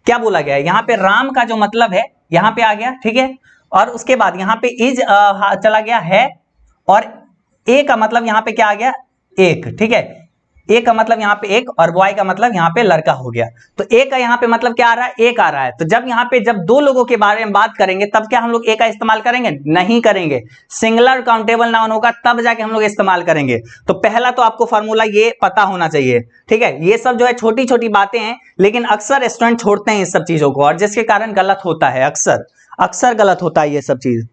क्या बोला गया है, यहां पे राम का जो मतलब है यहां पे आ गया, ठीक है, और उसके बाद यहां पे इज चला गया है, और ए का मतलब यहां पे क्या आ गया, एक, ठीक है, ए का मतलब यहाँ पे एक, और बॉय का मतलब यहाँ पे लड़का हो गया, तो ए का यहाँ पे मतलब क्या आ रहा है, एक आ रहा है। तो जब यहाँ पे जब दो लोगों के बारे में बात करेंगे तब क्या हम लोग ए का इस्तेमाल करेंगे, नहीं करेंगे, सिंगुलर काउंटेबल नाउन होगा तब जाके हम लोग इस्तेमाल करेंगे। तो पहला तो आपको फॉर्मूला ये पता होना चाहिए, ठीक है, ये सब जो है छोटी छोटी बातें हैं, लेकिन अक्सर स्टूडेंट छोड़ते हैं इस सब चीजों को, और जिसके कारण गलत होता है, अक्सर गलत होता है ये सब चीज।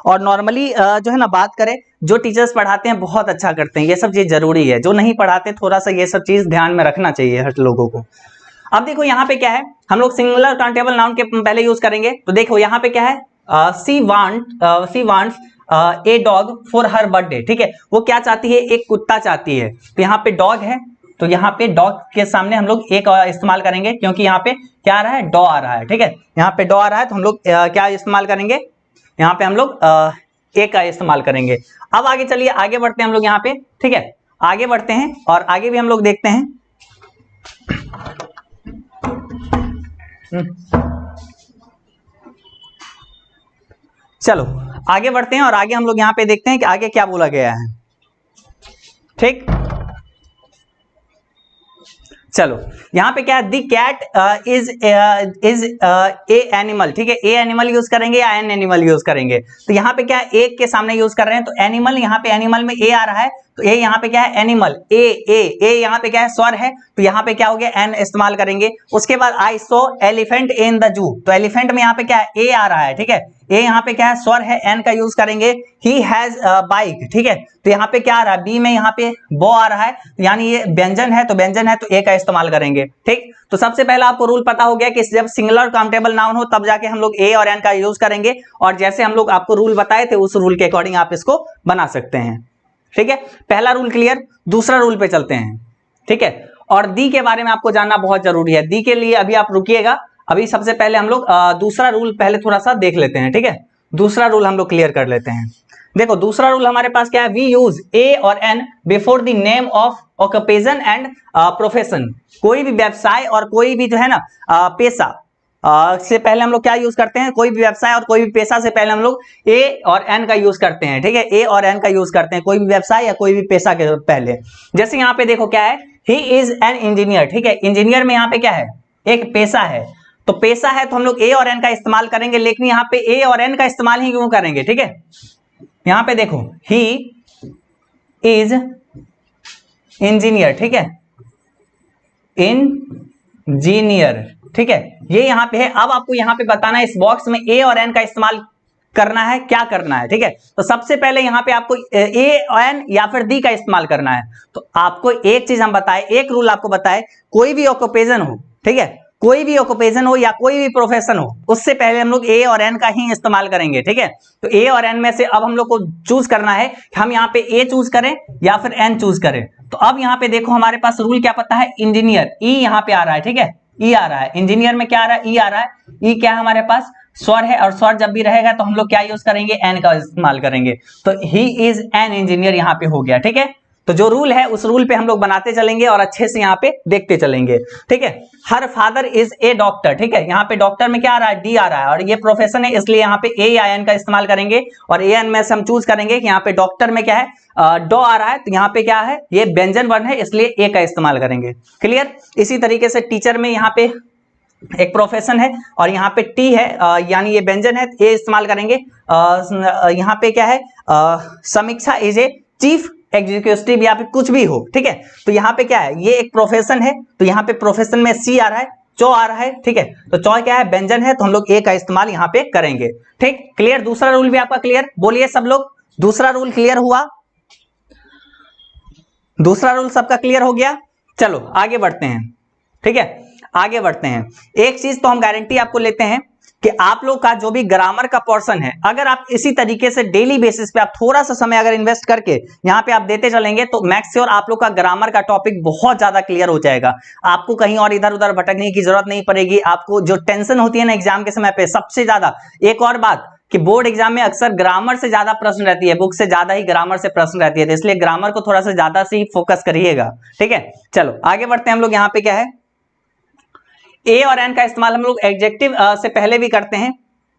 और नॉर्मली जो है ना, बात करें, जो टीचर्स पढ़ाते हैं बहुत अच्छा करते हैं, ये सब चीज जरूरी है, जो नहीं पढ़ाते थोड़ा सा ये सब चीज ध्यान में रखना चाहिए हर लोगों को। अब देखो यहाँ पे क्या है, हम लोग सिंगुलर काउंटेबल नाउन के पहले यूज करेंगे, तो देखो यहाँ पे क्या है, सी wants a dog for her birthday, ठीक है, वो क्या चाहती है, एक कुत्ता चाहती है, तो यहाँ पे डॉग है, तो यहाँ पे डॉ के सामने हम लोग ए का इस्तेमाल करेंगे, क्योंकि यहाँ पे क्या आ रहा है, डॉ आ रहा है, ठीक है। यहाँ पे डॉ आ रहा है तो हम लोग क्या इस्तेमाल करेंगे, यहाँ पे हम लोग ए का इस्तेमाल करेंगे। अब आगे चलिए, आगे बढ़ते हैं हम लोग यहाँ पे, ठीक है। आगे बढ़ते हैं और आगे भी हम लोग देखते हैं। चलो आगे बढ़ते हैं और आगे हम लोग यहाँ पे देखते हैं कि आगे क्या बोला गया है, ठीक। चलो यहाँ पे क्या है, दी कैट इज ए एनिमल, ठीक है। ए एनिमल यूज करेंगे या एन एनिमल यूज करेंगे, तो यहाँ पे क्या है, एक के सामने यूज कर रहे हैं, तो एनिमल, यहाँ पे एनिमल में ए आ रहा है, तो ए यहाँ पे क्या है, एनिमल, ए यहाँ पे क्या है, स्वर है, तो यहाँ पे क्या हो गया, एन इस्तेमाल करेंगे। उसके बाद आई सो एलिफेंट इन द जू, तो एलिफेंट में यहाँ पे क्या है, ए आ रहा है, ठीक है। ए यहाँ पे क्या है, स्वर है, एन का यूज करेंगे। ही हैज बाइक, ठीक है, तो यहाँ पे क्या आ रहा है, बी में यहाँ पे बो आ रहा है, यानी ये व्यंजन है, तो व्यंजन है तो ए का इस्तेमाल करेंगे, ठीक। तो सबसे पहला आपको रूल पता हो गया कि जब सिंगुलर काउंटेबल नाउन हो तब जाके हम लोग ए और एन का यूज करेंगे, और जैसे हम लोग आपको रूल बताए थे उस रूल के अकॉर्डिंग आप इसको बना सकते हैं, ठीक है। पहला रूल क्लियर। दूसरा रूल पे चलते हैं, ठीक है। और दी के बारे में आपको जानना बहुत जरूरी है। दी के लिए अभी आप रुकिएगा, अभी सबसे पहले हम लोग दूसरा रूल पहले थोड़ा सा देख लेते हैं, ठीक है। दूसरा रूल हम लोग क्लियर कर लेते हैं। देखो दूसरा रूल हमारे पास क्या है, वी यूज ए और an before the name of occupation and profession. कोई भी व्यवसाय और कोई भी जो है ना पेशा से पहले हम लोग क्या यूज करते हैं, कोई भी व्यवसाय और कोई भी पेशा से पहले हम लोग ए और एन का यूज करते हैं, ठीक है। ए और एन का यूज करते हैं कोई भी व्यवसाय या कोई भी पेशा के पहले। जैसे यहाँ पे देखो क्या है, ही इज एन इंजीनियर, ठीक है। इंजीनियर में यहाँ पे क्या है, एक पेशा है, तो पेशा है तो हम लोग ए और एन का इस्तेमाल करेंगे, लेकिन यहाँ पे ए और एन का इस्तेमाल ही क्यों करेंगे, ठीक है। यहाँ पे देखो ही इज इंजीनियर, ठीक है, इंजीनियर, ठीक है, ये यहाँ पे है। अब आपको यहाँ पे बताना है इस बॉक्स में ए और एन का इस्तेमाल करना है, क्या करना है, ठीक है। तो सबसे पहले यहाँ पे आपको ए एन या फिर दी का इस्तेमाल करना है। तो आपको एक चीज हम बताए, एक रूल आपको बताए, कोई भी ऑक्यूपेशन हो, ठीक है, कोई भी ऑक्यूपेशन हो या कोई भी प्रोफेशन हो, उससे पहले हम लोग ए और एन का ही इस्तेमाल करेंगे, ठीक है। तो ए और एन में से अब हम लोग को चूज करना है कि हम यहाँ पे ए चूज करें या फिर एन चूज करें। तो अब यहाँ पे देखो हमारे पास रूल क्या पता है, इंजीनियर, ई यहाँ पे आ रहा है, ठीक है, ई आ रहा है। इंजीनियर में क्या आ रहा है, ई आ रहा है। ई क्या है हमारे पास, स्वर है, और स्वर जब भी रहेगा तो हम लोग क्या यूज करेंगे, एन का इस्तेमाल करेंगे। तो ही इज एन इंजीनियर यहाँ पे हो गया, ठीक है। तो जो रूल है उस रूल पे हम लोग बनाते चलेंगे और अच्छे से यहाँ पे देखते चलेंगे, ठीक है। Her father is a doctor, ठीक है, यहाँ पे डॉक्टर में क्या आ रहा है, डी आ रहा है, और ये प्रोफेशन है इसलिए यहाँ पे ए या एन का इस्तेमाल करेंगे। और ए एन में से हम चूज करेंगे कि यहाँ पे डॉक्टर में क्या है, डॉ आ रहा है, तो यहाँ पे क्या है, ये व्यंजन वर्ण है इसलिए ए का इस्तेमाल करेंगे, क्लियर। इसी तरीके से टीचर में यहाँ पे एक प्रोफेशन है और यहाँ पे टी है, यानी ये व्यंजन है, ए इस्तेमाल करेंगे। यहाँ पे क्या है, समीक्षा इज ए चीफ एग्जीक्यूटिव या फिर कुछ भी हो, ठीक है। तो यहाँ पे क्या है, ये एक प्रोफेशन है, तो यहाँ पे प्रोफेशन में सी आ रहा है, चौ आ रहा है, ठीक है। तो चौ क्या है, व्यंजन है, तो हम लोग ए का इस्तेमाल यहाँ पे करेंगे, ठीक, क्लियर। दूसरा रूल भी आपका क्लियर, बोलिए सब लोग, दूसरा रूल क्लियर हुआ, दूसरा रूल सबका क्लियर हो गया। चलो आगे बढ़ते हैं, ठीक है, आगे बढ़ते हैं। एक चीज तो हम गारंटी आपको लेते हैं कि आप लोग का जो भी ग्रामर का पोर्शन है, अगर आप इसी तरीके से डेली बेसिस पे आप थोड़ा सा समय अगर इन्वेस्ट करके यहाँ पे आप देते चलेंगे तो मैक्स श्योर आप लोग का ग्रामर का टॉपिक बहुत ज्यादा क्लियर हो जाएगा। आपको कहीं और इधर उधर भटकने की जरूरत नहीं पड़ेगी। आपको जो टेंशन होती है ना एग्जाम के समय पे, सबसे ज्यादा एक और बात कि बोर्ड एग्जाम में अक्सर ग्रामर से ज्यादा प्रश्न रहती है, बुक से ज्यादा ही ग्रामर से प्रश्न रहती है, तो इसलिए ग्रामर को थोड़ा सा ज्यादा से ही फोकस करिएगा, ठीक है। चलो आगे बढ़ते हैं हम लोग। यहाँ पे क्या है, ए और एन का इस्तेमाल हम लोग एडजेक्टिव से पहले भी करते हैं,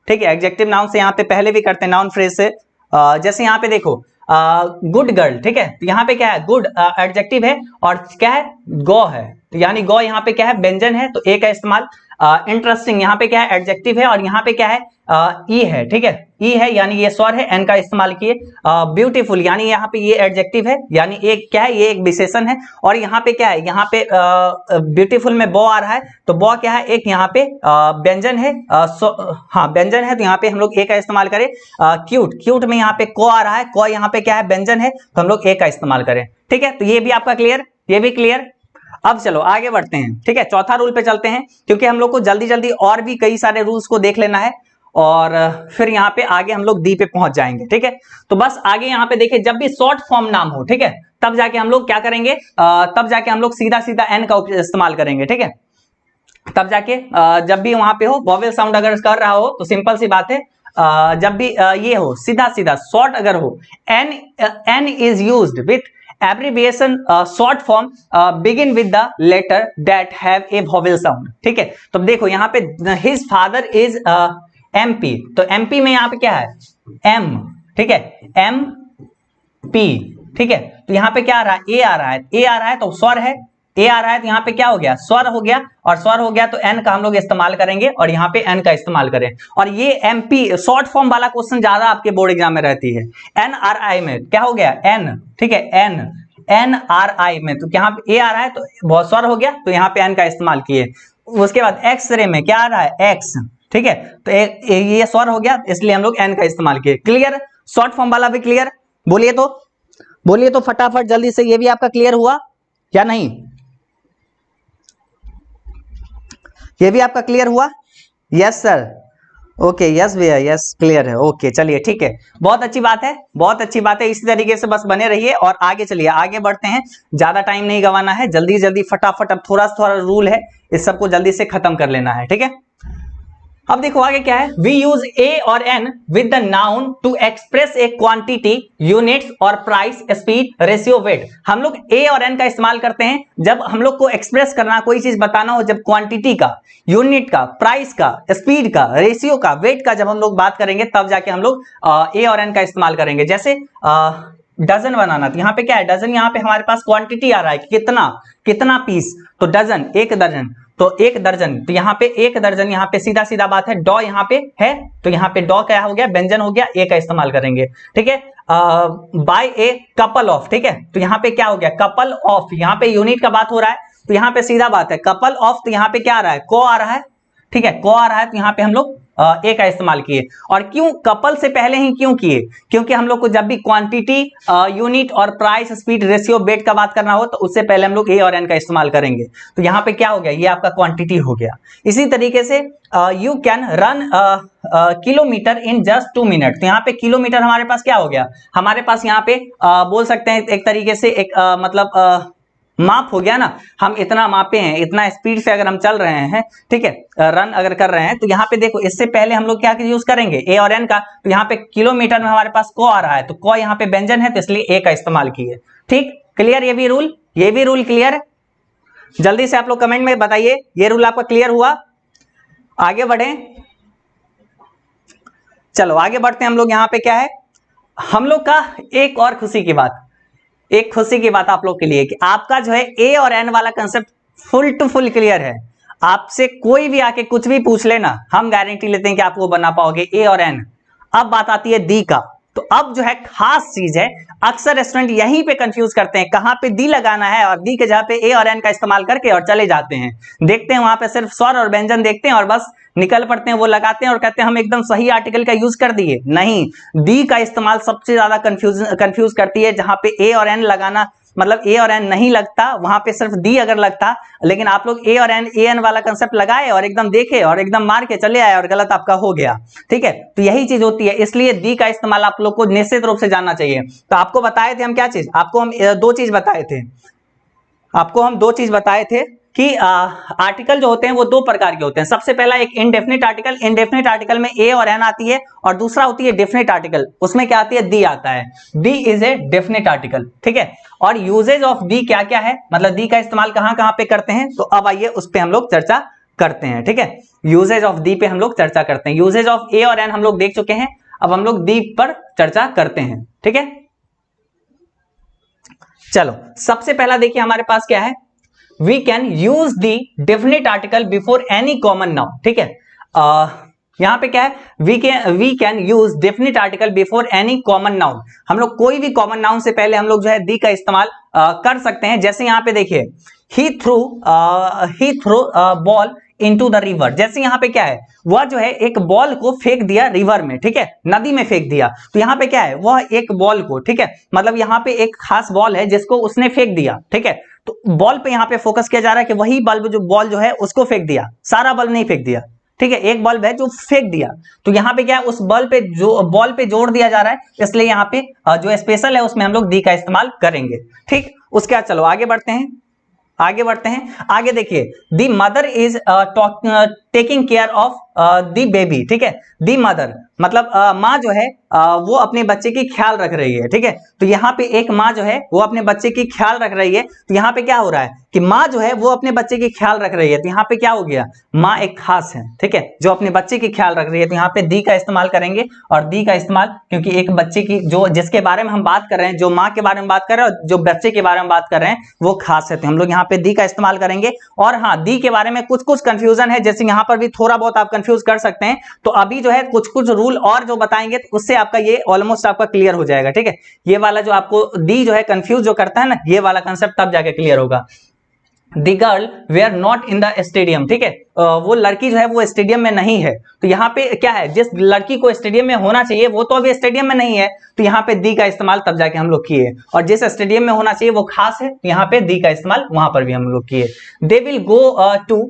ठीक है, एडजेक्टिव नाउन से यहाँ पे पहले भी करते हैं, नाउन फ्रेज से। जैसे यहाँ पे देखो गुड गर्ल, ठीक है, तो यहाँ पे क्या है, गुड एडजेक्टिव है और क्या है, गो है, तो यानी गो यहाँ पे क्या है, व्यंजन है, तो ए का इस्तेमाल। इंटरेस्टिंग यहाँ पे क्या है, एडजेक्टिव है, और यहाँ पे क्या है, ई है, ठीक है, ई है यानी ये स्वर है, एन का इस्तेमाल किए। ब्यूटीफुल यानी यहाँ पे ये एडजेक्टिव है, यानी एक क्या है, ये एक विशेषण है। और यहाँ पे क्या है, यहाँ पे ब्यूटीफुल में बो आ रहा है, तो बो क्या है, एक यहाँ पे व्यंजन है, हाँ व्यंजन है, तो यहाँ पे हम लोग ए का इस्तेमाल करें। क्यूट, क्यूट में यहाँ पे को आ रहा है, को यहाँ पे क्या है, व्यंजन है, तो हम लोग ए का इस्तेमाल करें, ठीक है। तो ये भी आपका क्लियर, ये भी क्लियर। अब चलो आगे बढ़ते हैं, ठीक है, चौथा रूल पे चलते हैं, क्योंकि हम लोग को जल्दी जल्दी और भी कई सारे रूल्स को देख लेना है और फिर यहाँ पे आगे हम लोग दी पे पहुंच जाएंगे। ठीक है, तो बस आगे यहाँ पे देखिए, जब भी शॉर्ट फॉर्म नाम हो, ठीक है, तब जाके हम लोग क्या करेंगे, तब जाके हम लोग सीधा सीधा एन का इस्तेमाल करेंगे। ठीक है, तब जाके जब भी वहां पे हो वॉवेल साउंड अगर कर रहा हो तो सिंपल सी बात है, जब भी ये हो सीधा सीधा शॉर्ट अगर हो, an is used with abbreviation short form begin with the letter that have a vowel sound। ठीक है, तो देखो यहाँ पे his father is MP, तो MP में यहाँ पे क्या है, M। ठीक है, MP। ठीक है, तो यहाँ पे क्या आ रहा है, ए आ रहा है, ए आ रहा है तो स्वर है, ए आ रहा है तो यहाँ पे क्या हो गया, स्वर हो गया, और स्वर हो गया तो एन का हम लोग इस्तेमाल करेंगे, और यहाँ पे एन का इस्तेमाल करें। और ये एमपी शॉर्ट फॉर्म वाला क्वेश्चन ज्यादा आपके बोर्ड एग्जाम में रहती है। एन आर आई में क्या हो गया, एन। ठीक है, एन, एन आर आई में तो यहाँ पे ए आ रहा है तो बहुत स्वर हो गया, तो यहाँ पे एन का इस्तेमाल किए। उसके बाद एक्सरे में क्या आ रहा है, एक्स। ठीक है, तो ये स्वर हो गया, इसलिए हम लोग एन का इस्तेमाल किए। क्लियर, शॉर्ट फॉर्म वाला भी क्लियर? बोलिए तो, बोलिए तो फटाफट जल्दी से, ये भी आपका क्लियर हुआ या नहीं? ये भी आपका क्लियर हुआ? यस सर, ओके, यस भैया, यस क्लियर है, ओके चलिए ठीक है, बहुत अच्छी बात है, बहुत अच्छी बात है। इसी तरीके से बस बने रहिए और आगे चलिए, आगे बढ़ते हैं, ज्यादा टाइम नहीं गंवाना है, जल्दी जल्दी फटाफट। अब थोड़ा थोड़ा रूल है, इस सबको जल्दी से खत्म कर लेना है। ठीक है, अब देखो आगे क्या है, वी यूज ए और an with the noun to express a quantity, units और प्राइस, स्पीड, रेशियो, वेट। हम लोग ए और एन का इस्तेमाल करते हैं जब हम लोग को एक्सप्रेस करना, कोई चीज बताना हो, जब क्वांटिटी का, यूनिट का, प्राइस का, स्पीड का, रेशियो का, वेट का जब हम लोग बात करेंगे, तब जाके हम लोग ए और एन का इस्तेमाल करेंगे। जैसे डजन बनाना, तो यहाँ पे क्या है, डजन, यहाँ पे हमारे पास क्वांटिटी आ रहा है, कितना कितना पीस, तो डजन, एक दर्जन, तो एक दर्जन, तो यहाँ पे एक दर्जन, यहाँ पे सीधा सीधा बात है, डॉ यहाँ पे है, तो यहाँ पे डॉ क्या हो गया, व्यंजन हो गया, ए का इस्तेमाल करेंगे। ठीक है, बाय ए कपल ऑफ, ठीक है, तो यहाँ पे क्या हो गया, कपल ऑफ, यहाँ पे यूनिट का बात हो रहा है, तो यहाँ पे सीधा बात है कपल ऑफ, तो यहाँ पे क्या आ रहा है, को आ रहा है। ठीक है, को आ रहा है, तो यहाँ पे हम लोग ए का इस्तेमाल किए। और क्यों कपल से पहले ही क्यों किए, क्योंकि हम लोग को जब भी क्वांटिटी, यूनिट और प्राइस, स्पीड, रेशियो, वेट का बात करना हो, तो उससे पहले हम लोग ए और एन का इस्तेमाल करेंगे। तो यहाँ पे क्या हो गया, ये आपका क्वांटिटी हो गया। इसी तरीके से you can run kilometre in just 2 minute, तो यहाँ पे किलोमीटर हमारे पास क्या हो गया, हमारे पास यहाँ पे बोल सकते हैं एक तरीके से एक मतलब माप हो गया ना, हम इतना मापे हैं, इतना स्पीड से अगर हम चल रहे हैं, ठीक है, रन अगर कर रहे हैं, तो यहाँ पे देखो इससे पहले हम लोग क्या यूज करेंगे, ए और एन का, तो यहाँ पे किलोमीटर में हमारे पास को आ रहा है, तो को यहाँ पे व्यंजन है, तो इसलिए ए का इस्तेमाल किए। ठीक, क्लियर, ये भी रूल क्लियर है? जल्दी से आप लोग कमेंट में बताइए, ये रूल आपका क्लियर हुआ? आगे बढ़े, चलो आगे बढ़ते हैं हम लोग। यहाँ पे क्या है, हम लोग का एक और खुशी की बात, एक खुशी की बात आप लोग के लिए कि आपका जो है ए और एन वाला concept full to full clear है। आपसे कोई भी आके कुछ भी पूछ लेना, हम गारंटी लेते हैं कि आप वो बना पाओगे ए और एन। अब बात आती है दी का, तो अब जो है खास चीज है, अक्सर स्टूडेंट यहीं पे कंफ्यूज करते हैं, कहां पे दी लगाना है, और दी के जगह पे ए और एन का इस्तेमाल करके और चले जाते हैं, देखते हैं वहां पे सिर्फ स्वर और व्यंजन देखते हैं और बस निकल पड़ते हैं, वो लगाते हैं और कहते हैं हम एकदम सही आर्टिकल का यूज कर दिए। नहीं, दी का इस्तेमाल सबसे ज्यादा कंफ्यूज करती है, जहां पे ए और एन लगाना, मतलब ए और एन नहीं लगता, वहां पे सिर्फ दी अगर लगता, लेकिन आप लोग ए और एन वाला कंसेप्ट लगाए और एकदम देखे और एकदम मार के चले आए और गलत आपका हो गया। ठीक है, तो यही चीज होती है, इसलिए दी का इस्तेमाल आप लोग को निश्चित रूप से जानना चाहिए। तो आपको बताए थे हम क्या चीज, आपको हम दो चीज बताए थे, आपको हम दो चीज बताए थे कि आर्टिकल जो होते हैं वो दो प्रकार के होते हैं। सबसे पहला एक इनडेफिनिट आर्टिकल, इनडेफिनिट आर्टिकल में ए और एन आती है, और दूसरा होती है डेफिनिट आर्टिकल, उसमें क्या आती है, दी आता है, the is a definite article. ठीक है, और यूजेज ऑफ दी क्या क्या है, मतलब दी का इस्तेमाल कहां कहां पे करते हैं, तो अब आइए उस पर हम लोग चर्चा करते हैं। ठीक है, यूजेज ऑफ दी पे हम लोग चर्चा करते हैं। यूजेज ऑफ ए और एन हम लोग देख चुके हैं, अब हम लोग दी पर चर्चा करते हैं। ठीक है, चलो सबसे पहला देखिए हमारे पास क्या है, we can use the definite article before any common noun। ठीक है, यहां पे क्या है, we can use definite article before any common noun। हम लोग कोई भी कॉमन नाउन से पहले हम लोग जो है दी का इस्तेमाल कर सकते हैं। जैसे यहां पे देखिए, he threw ball into the river, जैसे यहां पे क्या है, वह जो है एक बॉल को फेंक दिया रिवर में, ठीक है, नदी में फेंक दिया, तो यहां पे क्या है, वह एक बॉल को, ठीक है, मतलब यहां पे एक खास बॉल है जिसको उसने फेंक दिया। ठीक है, तो बॉल पे यहां पे फोकस किया जा रहा है कि वही बल्ब जो बॉल जो है उसको फेंक दिया, सारा बल्ब नहीं फेंक दिया। ठीक है, एक बल्ब है जो फेंक दिया, तो यहाँ पे क्या है, उस बल्ब पे जो बॉल पे जोर दिया जा रहा है, इसलिए यहाँ पे जो स्पेशल है उसमें हम लोग दी का इस्तेमाल करेंगे। ठीक, उसके बाद चलो आगे बढ़ते हैं, आगे देखिए, दी mother is taking care of the baby. ठीक है, दी मदर मतलब माँ जो है वो अपने बच्चे की ख्याल रख रही है। ठीक है, तो यहाँ पे एक माँ जो है वो अपने बच्चे की ख्याल रख रही है, तो यहाँ पे क्या हो रहा है कि माँ जो है वो अपने बच्चे की ख्याल रख रही है, तो यहाँ पे क्या हो गया, माँ एक खास है। ठीक है, जो अपने बच्चे की ख्याल रख रही है, तो यहाँ पे दी का इस्तेमाल करेंगे। और दी का इस्तेमाल क्योंकि एक बच्चे की जो जिसके बारे में हम बात कर रहे हैं, जो माँ के बारे में बात कर रहे हैं और जो बच्चे के बारे में बात कर रहे हैं वो खास है, तो हम लोग यहाँ पे दी का इस्तेमाल करेंगे। और हाँ, दी के बारे में कुछ कंफ्यूजन है, जैसे यहाँ पर भी थोड़ा बहुत आप कंफ्यूज कर सकते हैं, तो अभी जो है कुछ रूल और जो बताएंगे तो उससे आपका ये ऑलमोस्ट आपका क्लियर हो जाएगा। ठीक है, ये वाला जो आपको दी जो है कंफ्यूज जो करता है ना, ये वाला कंसेप्ट तब जाके क्लियर होगा। The girl were not in the stadium. ठीक है, वो लड़की जो है वो स्टेडियम में नहीं है, तो यहाँ पे क्या है, जिस लड़की को स्टेडियम में होना चाहिए वो तो अभी स्टेडियम में नहीं है, तो यहाँ पे दी का इस्तेमाल तब जाके हम लोग किए। और जिस स्टेडियम में होना चाहिए वो खास है, तो यहाँ पे दी का इस्तेमाल वहां पर भी हम लोग किए। They will go to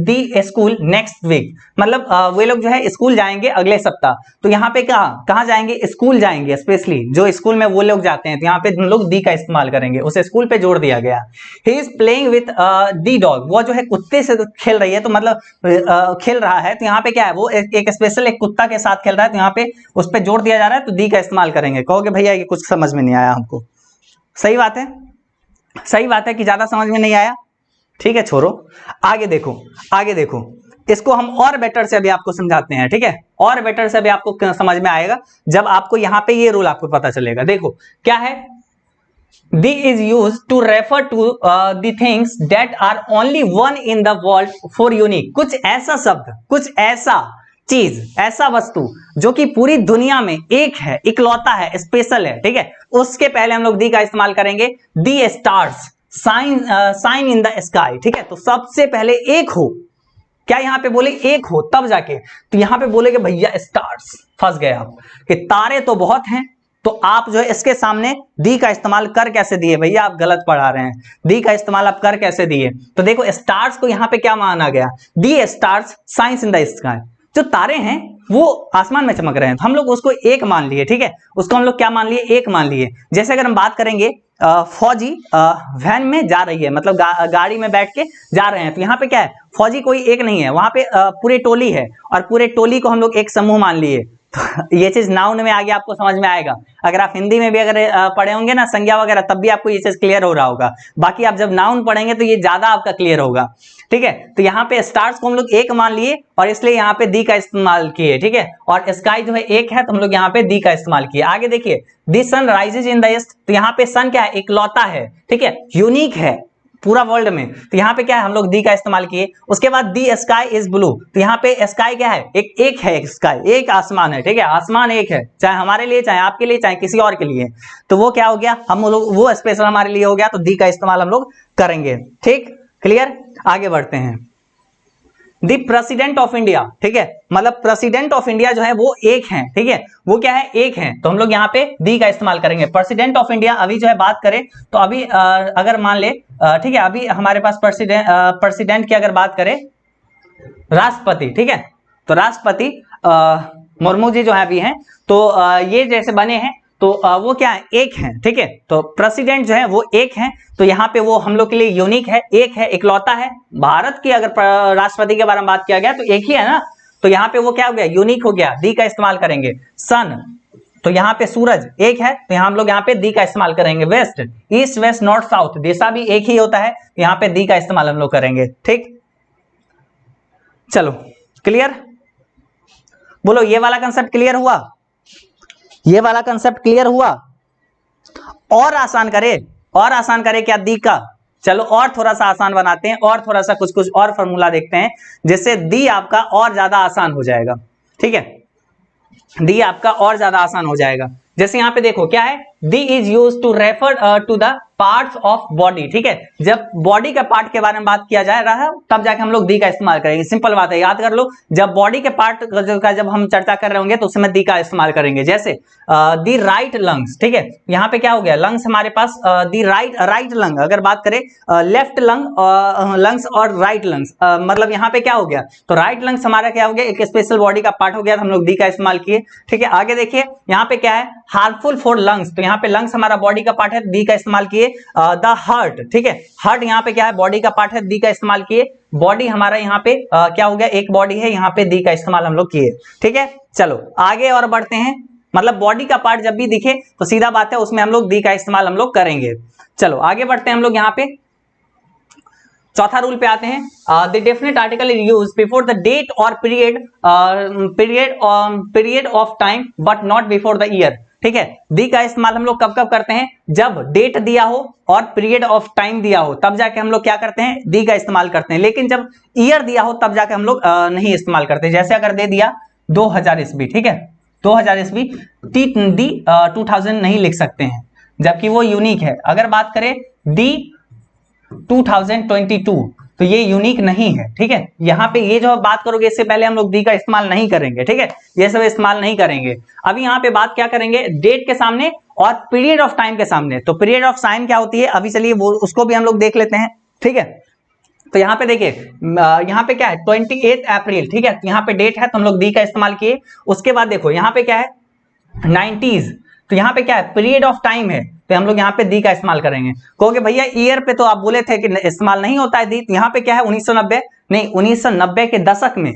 the school next week, मतलब वे लोग जो है स्कूल जाएंगे अगले सप्ताह, तो यहाँ पे कहाँ जाएंगे, स्कूल जाएंगे, स्पेशली जो स्कूल में वो लोग जाते हैं, तो यहाँ पे हम लोग दी का इस्तेमाल करेंगे, उस स्कूल पे जोड़ दिया गया। He is playing with the dog, वो जो है कुत्ते से खेल रही है, तो मतलब खेल रहा है, तो यहाँ पे क्या है, वो एक स्पेशल एक कुत्ता के साथ खेल रहा है, तो यहाँ पे उस पे जोर दिया जा रहा है, तो दी का इस्तेमाल करेंगे। कहोगे भैया ये कुछ समझ में नहीं आया हमको, सही बात है, सही बात है कि ज्यादा समझ में नहीं आया। ठीक है, छोड़ो, आगे देखो, इसको हम और बेटर से अभी आपको समझाते हैं। ठीक है, और बेटर से अभी आपको समझ में आएगा जब आपको यहाँ पे ये रूल आपको पता चलेगा। देखो क्या है, the is use to refer to the things that are only one in the world for unique, कुछ ऐसा शब्द, कुछ ऐसा चीज, ऐसा वस्तु जो कि पूरी दुनिया में एक है, इकलौता है, स्पेशल है। ठीक है, उसके पहले हम लोग दी का इस्तेमाल करेंगे। The stars shine in the sky. ठीक है, तो सबसे पहले एक हो, क्या यहाँ पे बोले एक हो तब जाके, तो यहाँ पे बोलेगे भैया स्टार्स, फंस गए आप कि तारे तो बहुत हैं, तो आप जो है इसके सामने दी का इस्तेमाल कर कैसे दिए भैया, आप गलत पढ़ा रहे हैं, दी का इस्तेमाल आप कर कैसे दिए। तो देखो स्टार्स को यहाँ पे क्या माना गया, the stars science in the sky, जो तारे हैं वो आसमान में चमक रहे हैं, तो हम लोग उसको एक मान लिए। ठीक है, उसको हम लोग क्या मान लिए, एक मान लिए। जैसे अगर हम बात करेंगे फौजी वैन में जा रही है, मतलब गाड़ी में बैठ के जा रहे हैं, तो यहाँ पे क्या है, फौजी कोई एक नहीं है, वहां पे पूरे टोली है, और पूरे टोली को हम लोग एक समूह मान लिए। तो ये चीज नाउन में आगे आपको समझ में आएगा। अगर आप हिंदी में भी अगर पढ़े होंगे ना संज्ञा वगैरह, तब भी आपको ये चीज क्लियर हो रहा होगा, बाकी आप जब नाउन पढ़ेंगे तो ये ज्यादा आपका क्लियर होगा। ठीक है, तो यहाँ पे स्टार्स को हम लोग एक मान लिए और इसलिए यहाँ पे दी का इस्तेमाल किए। ठीक है, और स्काई जो है एक है, तो हम लोग यहाँ पे दी का इस्तेमाल किए। आगे देखिए, the sun rises in the east, तो यहाँ पे सन क्या है, इकलौता है। ठीक है, यूनिक है पूरा वर्ल्ड में, तो यहाँ पे क्या है, हम लोग दी का इस्तेमाल किए। उसके बाद दी स्काई इज ब्लू, तो यहाँ पे स्काई क्या है, एक है, स्काई एक आसमान है। ठीक है, आसमान एक है, चाहे हमारे लिए, चाहे आपके लिए, चाहे किसी और के लिए, तो वो क्या हो गया, हम लोग वो स्पेशल हमारे लिए हो गया, तो दी का इस्तेमाल हम लोग करेंगे। ठीक, क्लियर, आगे बढ़ते हैं। दी प्रेसिडेंट ऑफ इंडिया, ठीक है, मतलब प्रेसिडेंट ऑफ इंडिया जो है वो एक है। ठीक है, वो क्या है, एक है, तो हम लोग यहाँ पे दी का इस्तेमाल करेंगे। प्रेसिडेंट ऑफ इंडिया अभी जो है बात करें तो अभी अगर मान ले, ठीक है, अभी हमारे पास प्रेसिडेंट की अगर बात करें, राष्ट्रपति। ठीक है, तो राष्ट्रपति मुर्मू जी जो है अभी हैं, तो ये जैसे बने हैं, तो वो क्या है, एक है। ठीक है, तो प्रेसिडेंट जो है वो एक है, तो यहाँ पे वो हम लोग के लिए यूनिक है, एक है, इकलौता है। भारत की अगर राष्ट्रपति के बारे में बात किया गया तो एक ही है ना, तो यहाँ पे वो क्या हो गया, यूनिक हो गया, दी का इस्तेमाल करेंगे। सन, तो यहाँ पे सूरज एक है, तो यहाँ हम लोग यहाँ पे दी का इस्तेमाल करेंगे। West, east west north south, दिशा भी एक ही होता है, तो यहाँ पे दी का इस्तेमाल हम लोग करेंगे। ठीक, चलो क्लियर, बोलो ये वाला कंसेप्ट क्लियर हुआ, ये वाला कंसेप्ट क्लियर हुआ। और आसान करे क्या दी का, चलो और थोड़ा सा आसान बनाते हैं, और थोड़ा सा कुछ और फॉर्मूला देखते हैं जिससे दी आपका और ज्यादा आसान हो जाएगा। ठीक है, दी आपका और ज्यादा आसान हो जाएगा। जैसे यहाँ पे देखो क्या है, the is use to refer to the parts of body, ठीक है, जब बॉडी का पार्ट के बारे में बात किया जा रहा है तब जाके हम लोग दी का इस्तेमाल करेंगे। सिंपल बात है, याद कर लो, जब बॉडी के पार्ट का जब हम चर्चा कर रहे होंगे तो उसमें दी का इस्तेमाल करेंगे। जैसे दी राइट लंग्स, ठीक है, यहाँ पे क्या हो गया, लंग्स हमारे पास दी राइट लंग, अगर बात करें लेफ्ट लंग्स और राइट लंग्स, मतलब यहाँ पे क्या हो गया, तो राइट लंग्स हमारा क्या हो गया, एक स्पेशल बॉडी का पार्ट हो गया, तो हम लोग दी का इस्तेमाल किए। ठीक है, आगे देखिए यहाँ पे क्या है, हार्मफुल फॉर लंग्स, तो यहाँ पे लंग्स हमारा बॉडी का पार्ट है, दी का इस्तेमाल किए। द हार्ट, ठीक है, हार्ट यहाँ पे क्या है, बॉडी का पार्ट है, दी का इस्तेमाल किए। बॉडी हमारा यहाँ पे क्या हो गया, एक बॉडी है, यहाँ पे दी का इस्तेमाल हम लोग किए। ठीक है, चलो आगे और बढ़ते हैं, मतलब बॉडी का पार्ट जब भी दिखे तो सीधा बात है उसमें हम लोग दी का इस्तेमाल हम लोग करेंगे। चलो आगे बढ़ते हैं हम लोग, यहाँ पे चौथा रूल पे आते हैं, the definite article is use before the date और period of time but not before the year. ठीक है, दी का इस्तेमाल हम लोग कब कब करते हैं, जब डेट दिया हो और पीरियड ऑफ टाइम दिया हो तब जाके हम लोग क्या करते हैं, दी का इस्तेमाल करते हैं। लेकिन जब ईयर दिया हो तब जाके हम लोग नहीं इस्तेमाल करते। जैसे अगर दे दिया 2000 ईस्वी, ठीक है, 2000 ईस्वी, दी 2000 नहीं लिख सकते हैं जबकि वो यूनिक है। अगर बात करें दी 2022 तो ये यूनिक नहीं है। ठीक है, यहाँ पे ये जो बात करोगे इससे पहले हम लोग दी का इस्तेमाल नहीं करेंगे। ठीक है, ये सब इस्तेमाल नहीं करेंगे। अभी यहाँ पे बात क्या करेंगे, डेट के सामने और पीरियड ऑफ टाइम के सामने। तो पीरियड ऑफ टाइम क्या होती है, अभी चलिए वो उसको भी हम लोग देख लेते हैं। ठीक है, तो यहाँ पे देखिए, यहाँ पे क्या है 28 अप्रैल, ठीक है, यहाँ पे डेट है तो हम लोग दी का इस्तेमाल किए। उसके बाद देखो यहाँ पे क्या है 90s, तो यहाँ पे क्या है पीरियड ऑफ टाइम है तो हम लोग यहाँ पे दी का इस्तेमाल करेंगे। कहोगे भैया ईयर पे तो आप बोले थे कि इस्तेमाल नहीं होता है दी, यहाँ पे क्या है 1990, नहीं 1990 के दशक में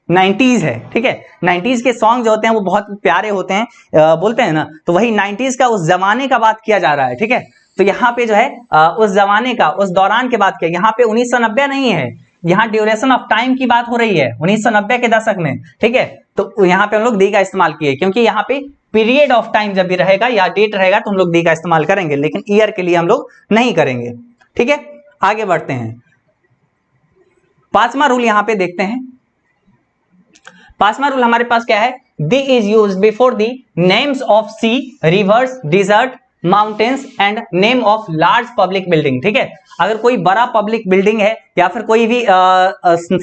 90s है। ठीक है, 90s के सॉन्ग जो होते हैं वो बहुत प्यारे होते हैं, बोलते हैं ना, तो वही 90s का उस जमाने का बात किया जा रहा है। ठीक है, तो यहाँ पे जो है उस जमाने का, उस दौरान की बात किया, यहाँ पे 1990 नहीं है, यहाँ ड्यूरेशन ऑफ टाइम की बात हो रही है 1990 के दशक में। ठीक है, तो यहाँ पे हम लोग दी का इस्तेमाल किए, क्योंकि यहाँ पे पीरियड ऑफ टाइम जब भी रहेगा या डेट रहेगा तो हम लोग दी का इस्तेमाल करेंगे, लेकिन ईयर के लिए हम लोग नहीं करेंगे। ठीक है, आगे बढ़ते हैं, पांचवा रूल यहाँ पे देखते हैं। पांचवा रूल हमारे पास क्या है, the is used before the names of sea, rivers, desert, mountains and name of large public building. ठीक है, अगर कोई बड़ा पब्लिक बिल्डिंग है या फिर कोई भी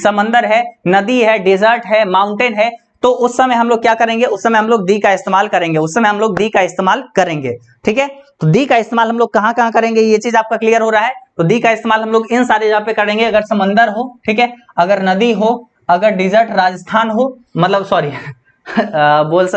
समंदर है, नदी है, डेजर्ट है, माउंटेन है, तो उस समय हम लोग क्या करेंगे, उस समय हम लोग दी का इस्तेमाल करेंगे, उस समय हम लोग दी का इस्तेमाल करेंगे। ठीक है, तो दी का इस्तेमाल हम लोग कहां कहां करेंगे, ये चीज आपका क्लियर हो रहा है। तो दी का इस्तेमाल हम लोग इन सारे जगह पे करेंगे, अगर समंदर हो, ठीक है, अगर नदी हो, अगर डिजर्ट राजस्थान हो, मतलब सॉरी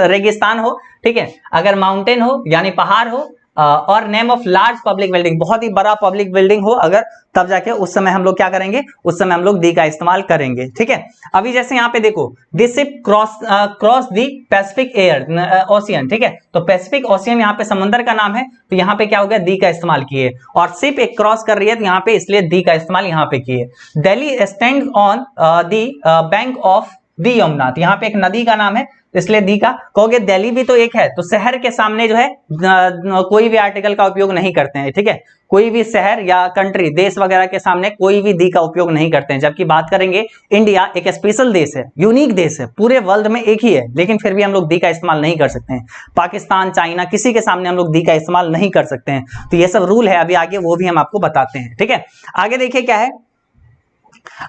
रेगिस्तान हो, ठीक है, अगर माउंटेन हो यानी पहाड़ हो, और name of large public building, बहुत ही बड़ा पब्लिक बिल्डिंग हो अगर, तब जाके उस समय हम लोग क्या करेंगे, उस समय हम लोग दी का इस्तेमाल करेंगे। ठीक है, अभी जैसे यहाँ पे देखो, this ship cross the Pacific air ocean. ठीक है, तो पैसिफिक ओशियन यहाँ पे समंदर का नाम है, तो यहाँ पे क्या हो गया, दी का इस्तेमाल किए, और शिप एक क्रॉस कर रही है तो यहाँ पे इसलिए दी का इस्तेमाल यहाँ पे किए। Delhi stand on the bank of the Yamuna, तो यहाँ पे एक नदी का नाम है इसलिए दी का। कहोगे दिल्ली भी तो एक है, तो शहर के सामने जो है कोई भी आर्टिकल का उपयोग नहीं करते हैं। ठीक है, कोई भी शहर या कंट्री, देश वगैरह के सामने कोई भी दी का उपयोग नहीं करते हैं। जबकि बात करेंगे इंडिया एक स्पेशल देश है, यूनिक देश है, पूरे वर्ल्ड में एक ही है, लेकिन फिर भी हम लोग दी का इस्तेमाल नहीं कर सकते हैं। पाकिस्तान, चाइना, किसी के सामने हम लोग दी का इस्तेमाल नहीं कर सकते हैं। तो ये सब रूल है, अभी आगे वो भी हम आपको बताते हैं। ठीक है, आगे देखिए क्या है,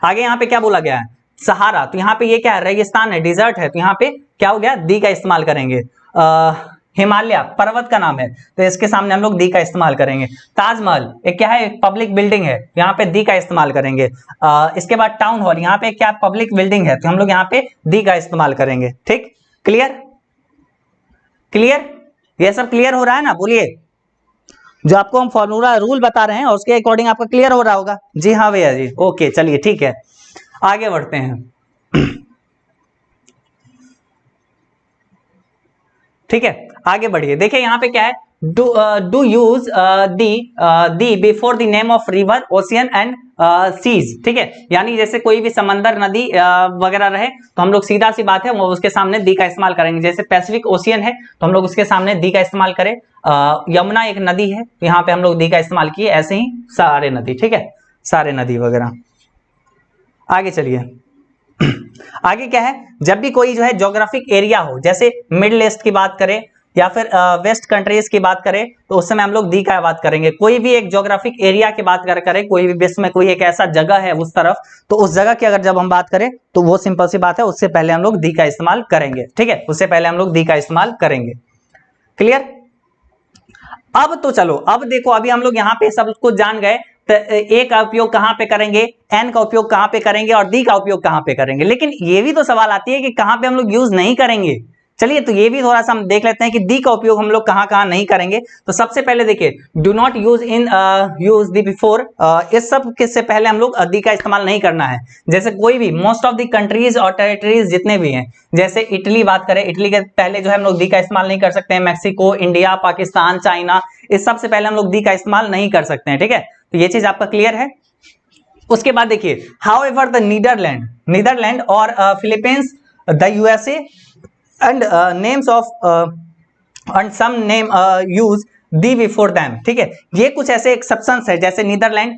आगे यहाँ पे क्या बोला गया है, सहारा, तो यहाँ पे ये क्या है, रेगिस्तान है, डिजर्ट है, तो यहाँ पे क्या हो गया, दी का इस्तेमाल करेंगे। हिमालय पर्वत का नाम है तो इसके सामने हम लोग दी का इस्तेमाल करेंगे। ताजमहल एक क्या है, एक पब्लिक बिल्डिंग है, यहाँ पे दी का इस्तेमाल करेंगे। इसके बाद टाउन हॉल, यहाँ पे क्या पब्लिक बिल्डिंग है तो हम लोग यहाँ पे दी का इस्तेमाल करेंगे। ठीक, क्लियर क्लियर, ये सब क्लियर हो रहा है ना, बोलिए। जो आपको हम फॉर्मूला रूल बता रहे हैं और उसके अकॉर्डिंग आपका क्लियर हो रहा होगा। जी हाँ भैया जी, ओके, चलिए ठीक है, आगे बढ़ते हैं। ठीक है, आगे बढ़िए, देखिए यहाँ पे क्या है, do use the before the name of river, ocean and seas. ठीक है, यानी जैसे कोई भी समंदर, नदी वगैरह रहे तो हम लोग सीधा सी बात है वो उसके सामने दी का इस्तेमाल करेंगे। जैसे पैसिफिक ओशियन है तो हम लोग उसके सामने दी का इस्तेमाल करें। यमुना एक नदी है तो यहाँ पे हम लोग दी का इस्तेमाल किए, ऐसे ही सारे नदी। ठीक है, सारे नदी वगैरह। आगे चलिए, आगे क्या है, जब भी कोई जो है ज्योग्राफिक एरिया हो, जैसे मिडिल ईस्ट की बात करें या फिर वेस्ट कंट्रीज की बात करें तो उस समय हम लोग दी का बात करेंगे। कोई भी एक ज्योग्राफिक एरिया की बात करें, कोई भी विश्व में कोई एक ऐसा जगह है उस तरफ, तो उस जगह की अगर जब हम बात करें तो वो सिंपल सी बात है, उससे पहले हम लोग दी का इस्तेमाल करेंगे। ठीक है, उससे पहले हम लोग दी का इस्तेमाल करेंगे। क्लियर? अब तो चलो, अब देखो, अभी हम लोग यहाँ पे सब कुछ जान गए, तो ए का उपयोग कहां पे करेंगे, एन का उपयोग कहां पे करेंगे और दी का उपयोग कहां पे करेंगे। लेकिन ये भी तो सवाल आती है कि कहां पे हम लोग यूज नहीं करेंगे। चलिए, तो ये भी थोड़ा सा हम देख लेते हैं कि दी का उपयोग हम लोग कहां कहां नहीं करेंगे। तो सबसे पहले देखिए, do not use in use the before, इस सब के से पहले हम लोग दी का इस्तेमाल नहीं करना है। जैसे कोई भी मोस्ट ऑफ द कंट्रीज और टेरिटरीज जितने भी हैं, जैसे इटली बात करें, इटली के पहले जो है हम लोग दी का इस्तेमाल नहीं कर सकते हैं। मैक्सिको, इंडिया, पाकिस्तान, चाइना, इस सब से पहले हम लोग दी का इस्तेमाल नहीं कर सकते हैं। ठीक है, तो ये चीज आपका क्लियर है। उसके बाद देखिए, हाउएवर द नीदरलैंड और Philippines, the USA and names of and some name use the before them. ठीक है, ये कुछ ऐसे एक्सेप्शंस है, जैसे नीदरलैंड,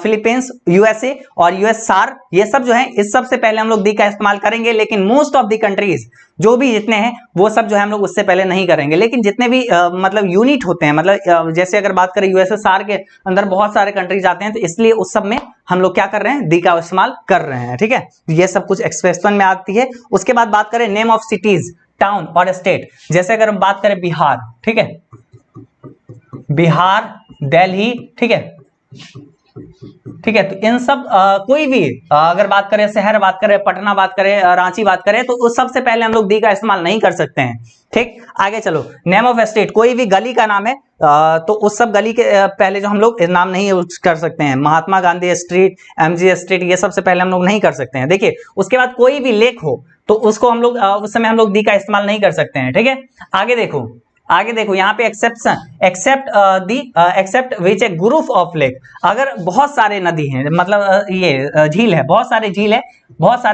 फिलीपींस, यूएसए और यूएसआर, ये सब जो है इस सब से पहले हम लोग दी का इस्तेमाल करेंगे। लेकिन मोस्ट ऑफ द कंट्रीज जो भी जितने हैं वो सब जो है हम लोग उससे पहले नहीं करेंगे। लेकिन जितने भी मतलब यूनिट होते हैं, मतलब जैसे अगर बात करें यूएसएसआर के अंदर बहुत सारे कंट्रीज आते हैं, तो इसलिए उस सब में हम लोग क्या कर रहे हैं, दी का इस्तेमाल कर रहे हैं। ठीक है, ये सब कुछ एक्सप्रेशन में आती है। उसके बाद बात करें नेम ऑफ सिटीज, टाउन और स्टेट, जैसे अगर हम बात करें बिहार, ठीक है, बिहार, दिल्ली, ठीक है, ठीक है, तो इन सब कोई भी अगर बात करें, शहर बात करें, पटना बात करें, रांची बात करें, तो उस सबसे पहले हम लोग दी का इस्तेमाल नहीं कर सकते हैं। ठीक, आगे चलो, नेम ऑफ स्टेट, कोई भी गली का नाम है तो उस सब गली के पहले जो हम लोग नाम नहीं यूज कर सकते हैं। Mahatma Gandhi street, MG street, ये सबसे पहले हम लोग नहीं कर सकते हैं। देखिए, उसके बाद कोई भी लेक हो तो उसको हम लोग उस समय हम लोग दी का इस्तेमाल नहीं कर सकते हैं। ठीक है, आगे देखो यहाँ पे except which a group of lake, अगर बहुत सारे नदी हैं, मतलब ये झील है, बहुत सारे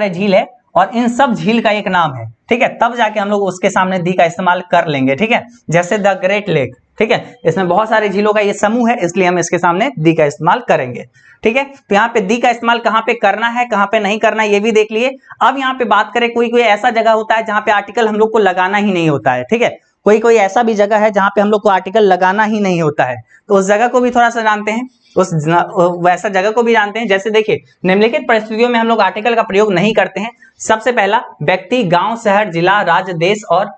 झील है और इन सब झील का एक नाम है, ठीक है, तब जाके हम लोग उसके सामने दी का इस्तेमाल कर लेंगे। ठीक है, जैसे द ग्रेट लेक, ठीक है, इसमें बहुत सारे झीलों का ये समूह है, इसलिए हम इसके सामने दी का इस्तेमाल करेंगे। ठीक है, तो यहाँ पे दी का इस्तेमाल कहाँ पे करना है, कहाँ पे नहीं करना है, ये भी देख लिए। अब यहाँ पे बात करें, कोई ऐसा जगह होता है जहाँ पे आर्टिकल हम लोग को लगाना ही नहीं होता है। ठीक है, कोई ऐसा भी जगह है जहां पे हम लोग को आर्टिकल लगाना ही नहीं होता है, तो उस जगह को भी थोड़ा सा जानते हैं, वैसा जगह को भी जानते हैं। जैसे देखिए, निम्नलिखित परिस्थितियों में हम लोग आर्टिकल का प्रयोग नहीं करते हैं। सबसे पहला, व्यक्ति, गांव, शहर, जिला, राज्य, देश और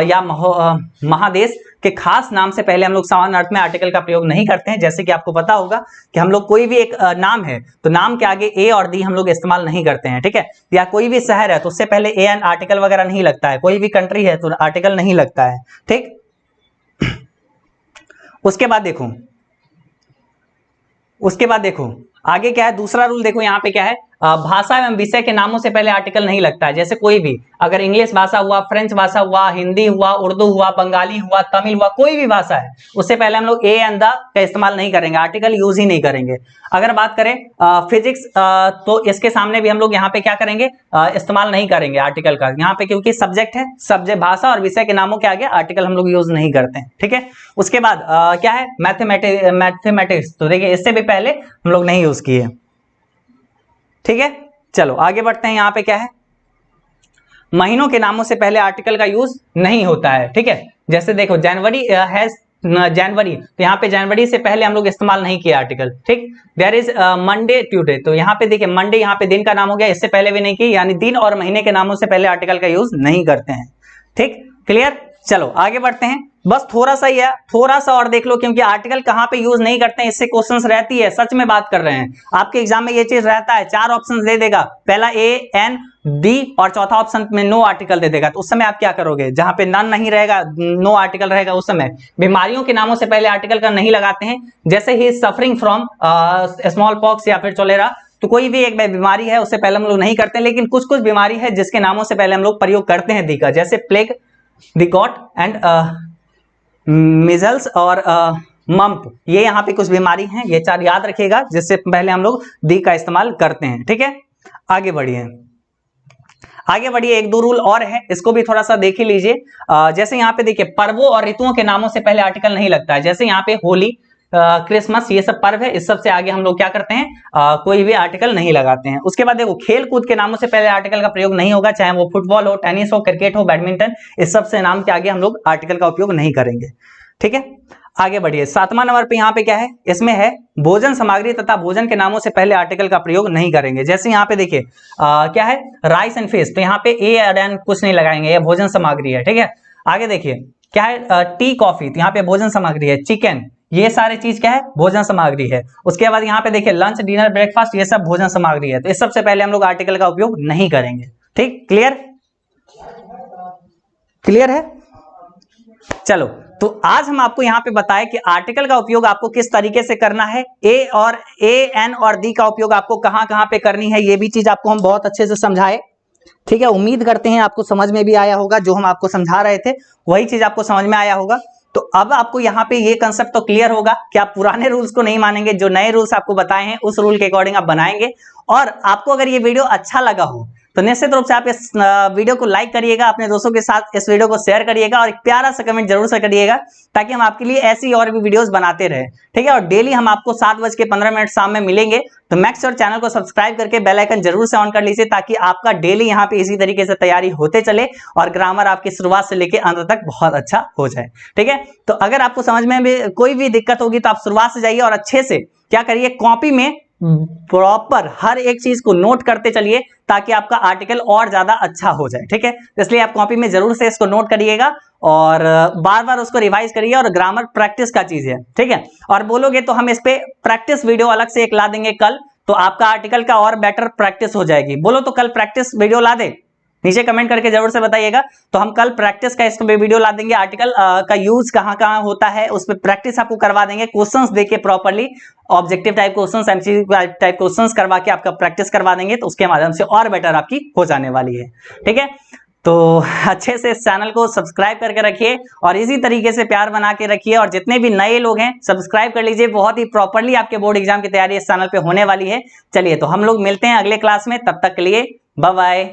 या महादेश के खास नाम से पहले हम लोग सामान्य अर्थ में आर्टिकल का प्रयोग नहीं करते हैं। जैसे कि आपको पता होगा कि हम लोग कोई भी एक नाम है तो नाम के आगे ए और दी हम लोग इस्तेमाल नहीं करते हैं। ठीक है, या कोई भी शहर है तो उससे पहले ए एन आर्टिकल वगैरह नहीं लगता है, कोई भी कंट्री है तो आर्टिकल नहीं लगता है। ठीक, उसके बाद देखो आगे क्या है, दूसरा रूल देखो यहाँ पे क्या है, भाषा एवं विषय के नामों से पहले आर्टिकल नहीं लगता है। जैसे कोई भी, अगर इंग्लिश भाषा हुआ, फ्रेंच भाषा हुआ, हिंदी हुआ, उर्दू हुआ, बंगाली हुआ, तमिल हुआ, कोई भी भाषा है, उससे पहले हम लोग ए एंड द का इस्तेमाल नहीं करेंगे, आर्टिकल यूज ही नहीं करेंगे। अगर बात करें फिजिक्स, तो इसके सामने भी हम लोग यहाँ पे क्या करेंगे, इस्तेमाल नहीं करेंगे आर्टिकल का, यहाँ पे क्योंकि सब्जेक्ट है, सब्जेक्ट, भाषा और विषय के नामों के आगे आर्टिकल हम लोग यूज नहीं करते हैं। ठीक है, उसके बाद क्या है, मैथमेटिक्स, तो देखिए इससे भी पहले हम लोग नहीं यूज किए। ठीक है, चलो आगे बढ़ते हैं। यहाँ पे क्या है, महीनों के नामों से पहले आर्टिकल का यूज नहीं होता है। ठीक है, जैसे देखो जनवरी हैज जनवरी, तो यहाँ पे जनवरी से पहले हम लोग इस्तेमाल नहीं किया आर्टिकल। ठीक, देयर इज मंडे ट्यूसडे, तो यहाँ पे देखिए मंडे यहाँ पे दिन का नाम हो गया, इससे पहले भी नहीं की, यानी दिन और महीने के नामों से पहले आर्टिकल का यूज नहीं करते हैं। ठीक, क्लियर, चलो आगे बढ़ते हैं। बस थोड़ा सा ही है, थोड़ा सा और देख लो, क्योंकि आर्टिकल कहां पे यूज नहीं करते हैं इससे क्वेश्चंस रहती है, सच में बात कर रहे हैं, आपके एग्जाम में ये चीज रहता है। 4 ऑप्शन दे देगा, पहला ए एन डी और चौथा ऑप्शन में नो आर्टिकल दे देगा, तो उस समय आप क्या करोगे, जहां पे नन नहीं रहेगा, नो आर्टिकल रहेगा, उस समय बीमारियों के नामों से पहले आर्टिकल का नहीं लगाते हैं। जैसे ही सफरिंग फ्रॉम स्मॉल पॉक्स या फिर चोलेरा, तो कोई भी एक बीमारी है उससे पहले हम लोग नहीं करते, लेकिन कुछ कुछ बीमारी है जिसके नामों से पहले हम लोग प्रयोग करते हैं दी का, जैसे प्लेग, दिकॉट एंड मिजल्स और मम्प, ये यहाँ पे कुछ बीमारी हैं, ये 4 याद रखिएगा, जिससे पहले हम लोग दी का इस्तेमाल करते हैं। ठीक है, आगे बढ़िए, एक दो रूल और है, इसको भी थोड़ा सा देख ही लीजिए। जैसे यहाँ पे देखिए, पर्वों और ऋतुओं के नामों से पहले आर्टिकल नहीं लगता है। जैसे यहाँ पे होली, क्रिसमस, ये सब पर्व है, इस सब से आगे हम लोग क्या करते हैं, कोई भी आर्टिकल नहीं लगाते हैं। उसके बाद देखो खेल कूद के नामों से पहले आर्टिकल का प्रयोग नहीं होगा, चाहे वो फुटबॉल हो, टेनिस हो, क्रिकेट हो, बैडमिंटन, इस सब से नाम के आगे हम लोग आर्टिकल का उपयोग नहीं करेंगे। ठीक है, आगे बढ़िए। 7वां नंबर पे यहाँ पे क्या है, इसमें है भोजन सामग्री तथा भोजन के नामों से पहले आर्टिकल का प्रयोग नहीं करेंगे। जैसे यहाँ पे देखिए क्या है, राइस एंड फिश, तो यहाँ पे ए एंड कुछ नहीं लगाएंगे, ये भोजन सामग्री है। ठीक है, आगे देखिए क्या है, टी कॉफी, तो यहाँ पे भोजन सामग्री है। चिकन, ये सारे चीज क्या है, भोजन सामग्री है। उसके बाद यहाँ पे देखिए लंच, डिनर, ब्रेकफास्ट, ये सब भोजन सामग्री है। तो इस सबसे पहले हम लोग आर्टिकल का उपयोग नहीं करेंगे। ठीक, क्लियर, क्लियर है। चलो, तो आज हम आपको यहाँ पे बताएं कि आर्टिकल का उपयोग आपको किस तरीके से करना है, ए एन और दी का उपयोग आपको कहां कहां पे करनी है, ये भी चीज आपको हम बहुत अच्छे से समझाए। ठीक है, उम्मीद करते हैं आपको समझ में भी आया होगा, जो हम आपको समझा रहे थे वही चीज आपको समझ में आया होगा। तो अब आपको यहाँ पे ये कंसेप्ट तो क्लियर होगा कि आप पुराने रूल्स को नहीं मानेंगे, जो नए रूल्स आपको बताए हैं उस रूल के अकॉर्डिंग आप बनाएंगे। और आपको अगर ये वीडियो अच्छा लगा हो तो निश्चित रूप से आप इस वीडियो को लाइक करिएगा, अपने दोस्तों के साथ इस वीडियो को शेयर करिएगा और एक प्यारा सा कमेंट जरूर से करिएगा, ताकि हम आपके लिए ऐसी और भी वीडियोस बनाते रहे। ठीक है, और डेली हम आपको 7:15 शाम में मिलेंगे। तो मैक्स और चैनल को सब्सक्राइब करके बेल आइकन जरूर से ऑन कर लीजिए, ताकि आपका डेली यहाँ पे इसी तरीके से तैयारी होते चले और ग्रामर आपकी शुरुआत से लेकर अंत तक बहुत अच्छा हो जाए। ठीक है, तो अगर आपको समझ में भी कोई भी दिक्कत होगी तो आप शुरुआत से जाइए और अच्छे से क्या करिए, कॉपी में प्रॉपर हर एक चीज को नोट करते चलिए, ताकि आपका आर्टिकल और ज्यादा अच्छा हो जाए। ठीक है, इसलिए आप कॉपी में जरूर से इसको नोट करिएगा और बार बार उसको रिवाइज करिए। और ग्रामर प्रैक्टिस का चीज है। ठीक है, और बोलोगे तो हम इस पे प्रैक्टिस वीडियो अलग से एक ला देंगे कल, तो आपका आर्टिकल का और बेटर प्रैक्टिस हो जाएगी। बोलो तो कल प्रैक्टिस वीडियो ला दे, नीचे कमेंट करके जरूर से बताइएगा। तो हम कल प्रैक्टिस का इस पे वीडियो ला देंगे, आर्टिकल का यूज कहां कहां होता है उस पे प्रैक्टिस आपको करवा देंगे, क्वेश्चंस देके properly, objective type questions, MCQ type questions करवा के आपका प्रैक्टिस करवा देंगे। तो उसके माध्यम से और बेटर आपकी हो जाने वाली है। ठीक है, तो अच्छे से इस चैनल को सब्सक्राइब करके रखिए और इसी तरीके से प्यार बना के रखिए। और जितने भी नए लोग हैं सब्सक्राइब कर लीजिए, बहुत ही प्रॉपर्ली आपके बोर्ड एग्जाम की तैयारी इस चैनल पे होने वाली है। चलिए, तो हम लोग मिलते हैं अगले क्लास में, तब तक के लिए बाय बाय।